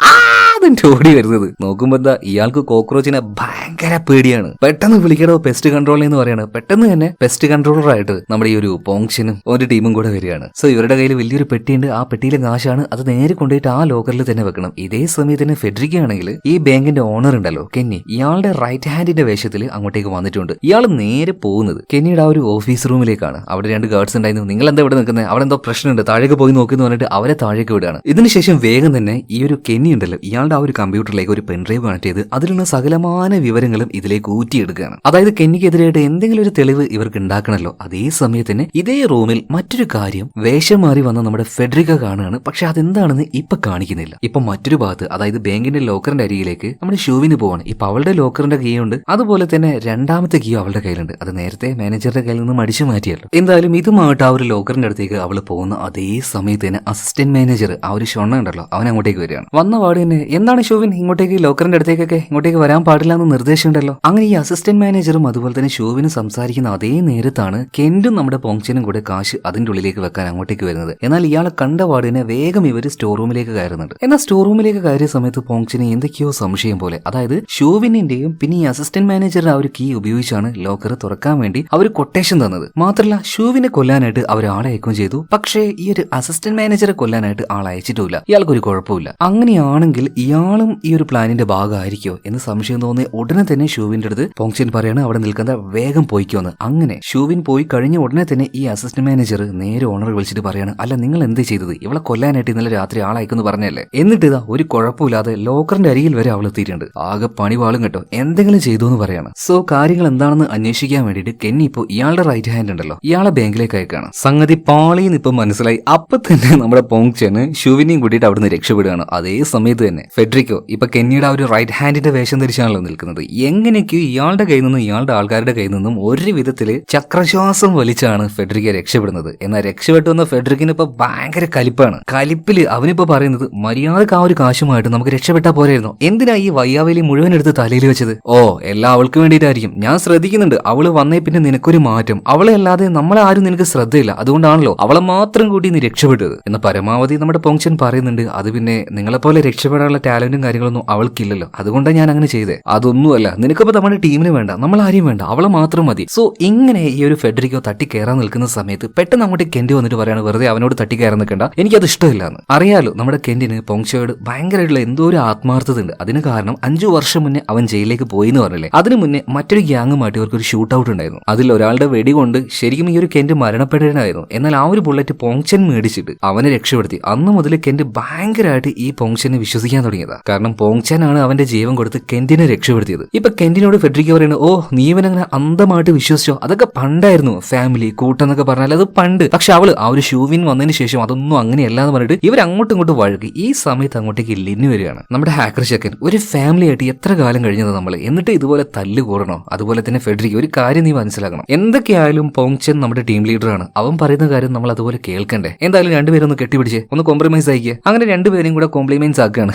അതിന്റെ ഓടി വരുന്നത്. നോക്കുമ്പോ എന്താ, ഇയാൾക്ക് കോക്രോച്ചിനെ ഭയങ്കര പേടിയാണ്. പെട്ടെന്ന് വിളിക്കടോ പെസ്റ്റ് കൺട്രോൾ എന്ന് പറയാണ്. പെട്ടെന്ന് തന്നെ പെസ്റ്റ് കൺട്രോളർ ആയിട്ട് നമ്മുടെ ഈ ഒരു പോങ്ഷനും ഒരു ടീമും കൂടെ വരികയാണ്. സോ ഇവരുടെ കയ്യിൽ വലിയൊരു പെട്ടിയുണ്ട്. ആ പെട്ടിയിലെ കാശാണ്, അത് നേരെ കൊണ്ടുപോയിട്ട് ആ ലോക്കറിൽ തന്നെ വെക്കണം. ഇതേ സമയത്ത് തന്നെ ഫെഡറിക്ക ആണെങ്കിൽ ഈ ബാങ്കിന്റെ ഓണർ ഉണ്ടല്ലോ കെന്നി, ഇയാളുടെ റൈറ്റ് ഹാൻഡിന്റെ വേഷത്തിൽ അങ്ങോട്ടേക്ക് വന്നിട്ടുണ്ട്. ഇയാൾ നേരെ പോകുന്നത് കെന്നിയുടെ ആ ഒരു ഓഫീസ് റൂമിലേക്കാണ്. അവിടെ 2 ഗാർഡ്സ് ഉണ്ടായിരുന്നു. നിങ്ങൾ എന്താ ഇവിടെ നിൽക്കുന്നത്, അവിടെ എന്തോ പ്രശ്നമുണ്ട്, താഴേക്ക് പോയി നോക്കുന്നു പറഞ്ഞിട്ട് അവരെ താഴേക്ക് വിടുകയാണ്. ഇതിനുശേഷം വേഗം തന്നെ ഈ ഒരു കെന്നി ഉണ്ടല്ലോ ഇയാളുടെ ആ ഒരു കമ്പ്യൂട്ടറിലേക്ക് ഒരു പെൻഡ്രൈവ് കണക്ട് ചെയ്ത് അതിലുള്ള സകലമായ വിവരങ്ങളും ഇതിലേക്ക് ഊറ്റിയെടുക്കുകയാണ്. അതായത് കെന്നിക്കെതിരായിട്ട് എന്തെങ്കിലും ഒരു തെളിവ് ഇവർക്ക് ഉണ്ടാക്കണല്ലോ. അതേ സമയത്ത് തന്നെ ഇതേ റൂമിൽ മറ്റൊരു കാര്യം വേഷം മാറി വന്ന നമ്മുടെ ഫെഡറിക്ക കാണുകയാണ്. പക്ഷെ അതെന്താണെന്ന് ഇപ്പൊ കാണിക്കുന്നില്ല. ഇപ്പൊ മറ്റൊരു ഭാഗത്ത്, അതായത് ബാങ്കിന്റെ ലോക്കറിന്റെ അരികിലേക്ക് നമ്മുടെ ഷൂവിന് പോവാണ്. ഇപ്പൊ അവളുടെ ലോക്കറിന്റെ കീ ഉണ്ട്, അതുപോലെ തന്നെ 2ാമത്തെ കീ അവളുടെ കയ്യിലുണ്ട്. അത് നേരത്തെ മാനേജറുടെ കയ്യിൽ നിന്നും അടിച്ചു മാറ്റിയല്ലോ. എന്തായാലും ഇതുമായിട്ട് ആ ഒരു ലോക്കറിന്റെ അടുത്തേക്ക് അവള് പോകുന്ന അതേ സമയത്ത് തന്നെ അസിസ്റ്റന്റ് മാനേജർ ആ ഒരു ഷൊണ്ണ ഉണ്ടല്ലോ അവൻ അങ്ങോട്ടേക്ക് വരികയാണ്. വന്ന പാട് തന്നെ, എന്താണ് ഷൂവിൻ ഇങ്ങോട്ടേക്ക് ലോക്കറിന്റെ അടുത്തേക്കൊക്കെ ഇങ്ങോട്ടേക്ക് വരാൻ പാടില്ല എന്ന് നിർദ്ദേശം ഉണ്ടല്ലോ. അങ്ങനെ ഈ അസിസ്റ്റന്റ് മാനേജറും അതുപോലെ തന്നെ ഷൂവിനും സംസാരിക്കുന്ന അതേ നേരത്താണ് കെന്റും നമ്മുടെ പോങ്ചനും കൂടെ കാശ് അതിന്റെ ഉള്ളിലേക്ക് വെക്കാൻ അങ്ങോട്ടേക്ക് വരുന്നത്. എന്നാൽ ഇയാളെ കണ്ട പാടിനെ വേഗം ഇവര് സ്റ്റോർ റൂമിലേക്ക് കയറുന്നുണ്ട്. എന്നാൽ സ്റ്റോർ റൂമിലേക്ക് കയറിയ സമയത്ത് പോങ്ചന് എന്തൊക്കെയോ സംശയം പോലെ, അതായത് ഷൂവിന്റെയും പിന്നെ ഈ അസിസ്റ്റന്റ് മാനേജറുടെ ആ ഒരു കീ ഉപയോഗിച്ചാണ് ലോക്കർ തുറക്കാൻ വേണ്ടി അവർ കൊട്ടേഷൻ തന്നത്. മാത്രമല്ല ഷൂവിനെ കൊല്ലാനായിട്ട് അവർ ആളെ അയക്കുകയും ചെയ്തു. പക്ഷേ ഈ ഒരു അസിസ്റ്റന്റ് മാനേജറെ കൊല്ലാനായിട്ട് ആൾ അയച്ചിട്ടില്ല. ഇയാൾക്കൊരു കുഴപ്പമില്ല. അങ്ങനെയാണെങ്കിൽ ഇയാളും ഈ ഒരു പ്ലാനിന്റെ ഭാഗമായിരിക്കോ എന്ന് സംശയം തോന്നി ഉടനെ തന്നെ ഷൂവിന്റെ അടുത്ത് പോങ്ചൻ പറയാണ് അവിടെ നിൽക്കുന്ന വേഗം പോയിക്കോന്ന്. അങ്ങനെ ഷൂവിൻ പോയി കഴിഞ്ഞ ഉടനെ തന്നെ ഈ അസിസ്റ്റന്റ് മാനേജർ നേരെ ഓണർ വിളിച്ചിട്ട് പറയാണ്, അല്ല നിങ്ങൾ എന്ത് ചെയ്തത്, ഇവളെ കൊല്ലാനായിട്ട് ഇന്നലെ രാത്രി ആളയക്കെന്ന് പറഞ്ഞല്ലേ. എന്നിട്ട് ഇതാ ഒരു കുഴപ്പമില്ലാതെ ലോക്കറിന്റെ അരികിൽ വരെ അവൾ എത്തിയിട്ടുണ്ട്. ആകെ പണിവാളും കേട്ടോ, എന്തെങ്കിലും ചെയ്തു എന്ന് പറയാണ്. സോ കാര്യങ്ങൾ എന്താണെന്ന് അന്വേഷിക്കാൻ വേണ്ടിയിട്ട് കെന്നി ഇപ്പോ ഇയാളുടെ റൈറ്റ് ഹാൻഡ് ഉണ്ടല്ലോ ഇയാളെ ബാങ്കിലേക്ക് അയക്കാണ്. സംഗതി പാളിന്ന് ഇപ്പൊ മനസ്സിലായി. അപ്പൊ തന്നെ നമ്മുടെ പോങ്ചന് ഷൂവിനെയും കൂട്ടിയിട്ട് അവിടുന്ന് രക്ഷപ്പെടുകയാണ്. അതേ സമയത്ത് തന്നെ ഫെഡറിക്കോ ഇപ്പൊ കെന്നിയുടെ ആ ഒരു റൈറ്റ് ഹാൻഡിന്റെ വേഷം ധരിച്ചാണല്ലോ നിൽക്കുന്നത്. എങ്ങനെയൊക്കെയോ ഇയാളുടെ കയ്യിൽ നിന്നും ഇയാളുടെ ആൾക്കാരുടെ കയ്യിൽ നിന്നും ഒരു വിധത്തില് ചക്രശ്വാസം വലിച്ചാണ് ഫെഡറിക്ക ഫെഡറിക്ക രക്ഷപ്പെടുന്നത്. എന്നാൽ രക്ഷപ്പെട്ടു വന്ന ഫെഡറിക്കിന് ഇപ്പൊ ഭയങ്കര കലിപ്പാണ്. കലിപ്പില് അവനിപ്പോ പറയുന്നത് മര്യാദക്ക് ആ ഒരു കാശുമായിട്ട് നമുക്ക് രക്ഷപ്പെട്ടാ പോരായിരുന്നു, എന്തിനാ ഈ വയ്യാവേലി മുഴുവൻ എടുത്ത് തലയിൽ വെച്ചത്? ഓ എല്ലാം അവൾക്ക് വേണ്ടിയിട്ടായിരിക്കും, ഞാൻ ശ്രദ്ധിക്കുന്നുണ്ട്, അവള് വന്നേ പിന്നെ നിനക്കൊരു മാറ്റം, അവളെ അല്ലാതെ നമ്മളെ ആരും നിനക്ക് ശ്രദ്ധയില്ല, അതുകൊണ്ടാണല്ലോ അവളെ മാത്രം കൂട്ടി നീ രക്ഷപ്പെട്ടത് എന്ന് പരമാവധി നമ്മുടെ പോങ്ചൻ പറയുന്നുണ്ട്. അത് പിന്നെ നിങ്ങളെപ്പോലെ രക്ഷപ്പെടാനുള്ള ടാലന്റും കാര്യങ്ങളൊന്നും അവൾക്കില്ലല്ലോ, അതുകൊണ്ടാണ് ഞാൻ അങ്ങനെ ചെയ്തേ. അതൊന്നുമല്ല, നിനക്കിപ്പോ നമ്മുടെ ടീമിന് വേണ്ട, നമ്മൾ ആരെയും വേണ്ട, അവളെ മാത്രം മതി. സോ ഇങ്ങനെ ഈ ഒരു ഫെഡറിക്കോ തട്ടി കയറാൻ നിൽക്കുന്ന സമയത്ത് പെട്ടെന്ന് അങ്ങോട്ട് കെന്റ് വന്നിട്ട് പറയാണ്, വെറുതെ അവനോട് തട്ടി കയറാൻ നിൽക്കണ്ട, എനിക്കത് ഇഷ്ടമില്ല എന്ന്. അറിയാലോ നമ്മുടെ കെന്റിന് പോങ്ചോയോട് ഭയങ്കരമായിട്ടുള്ള എന്തോ ഒരു ആത്മാർത്ഥത ഉണ്ട്. അതിന് കാരണം 5 വർഷം മുന്നേ അവൻ ജയിലിലേക്ക് പോയി എന്ന് പറഞ്ഞില്ലേ, അതിന് മുന്നേ മറ്റൊരു ഗ്യാങ്ങുമായിട്ട് ഇവർക്കൊരു ഷൂട്ട് ഔട്ട് ഉണ്ടായിരുന്നു. അതിൽ ഒരാളുടെ വെടി കൊണ്ട് ശരിക്കും ഈ ഒരു കെന്റ് മരണപ്പെടേണ്ടതായിരുന്നു. എന്നാൽ ആ ഒരു ബുള്ളറ്റ് പോങ്ചൻ മേടിച്ചിട്ട് അവനെ രക്ഷപ്പെടുത്തി. അന്ന് മുതൽ കെന്റ് ഭയങ്കരമായിട്ട് ഈ പോങ്ചനെ വിശ്വസിക്കാൻ തുടങ്ങിയതാ. കാരണം പോങ്ചൻ ആണ് അവന്റെ ജീവൻ കൊടുത്ത് കെന്റിനെ രക്ഷപ്പെടുത്തിയത്. ഇപ്പൊ കെന്റിനോട് ഫെഡറിക്ക പറയുന്നത്, ഓ നീ ഇവനങ്ങനെ അന്ധമായിട്ട് വിശ്വസിച്ചോ, അതൊക്കെ പണ്ടായിരുന്നു, ഫാമിലി കൂട്ടെന്നൊക്കെ പറഞ്ഞാൽ അത് പണ്ട്. പക്ഷെ അവള് ആ ഒരു ഷൂവിൻ വന്നതിന് ശേഷം അതൊന്നും അങ്ങനെയല്ല എന്ന് പറഞ്ഞിട്ട് ഇവർ അങ്ങോട്ടും ഇങ്ങോട്ടും വഴുകി. ഈ സമയത്ത് അങ്ങോട്ടേക്ക് ലിന്നു വരികയാണ്. നമ്മുടെ ഹാക്കർ ചെക്കൻ ഒരു ഫാമിലി ആയിട്ട് എത്ര കാലം കഴിഞ്ഞത് നമ്മൾ, എന്നിട്ട് ഇതുപോലെ തല്ല് കൂടണോ? അതുപോലെ തന്നെ ഫെഡറിക്ക ഒരു കാര്യം നീ മനസ്സിലാക്കണം, എന്തൊക്കെയായാലും പോങ്ചൻ നമ്മുടെ ടീം ലീഡറാണ്, അവൻ പറയുന്ന കാര്യം നമ്മൾ അതുപോലെ കേൾക്കണ്ടേ. എന്തായാലും രണ്ടുപേരും ഒന്ന് കെട്ടിപ്പിടിച്ച് ഒന്ന് കോംപ്രമൈസ് ആക്കിയേ. അങ്ങനെ രണ്ടുപേരും കൂടെ കോംപ്ലിമെന്റ്സ് ആക്കുകയാണ്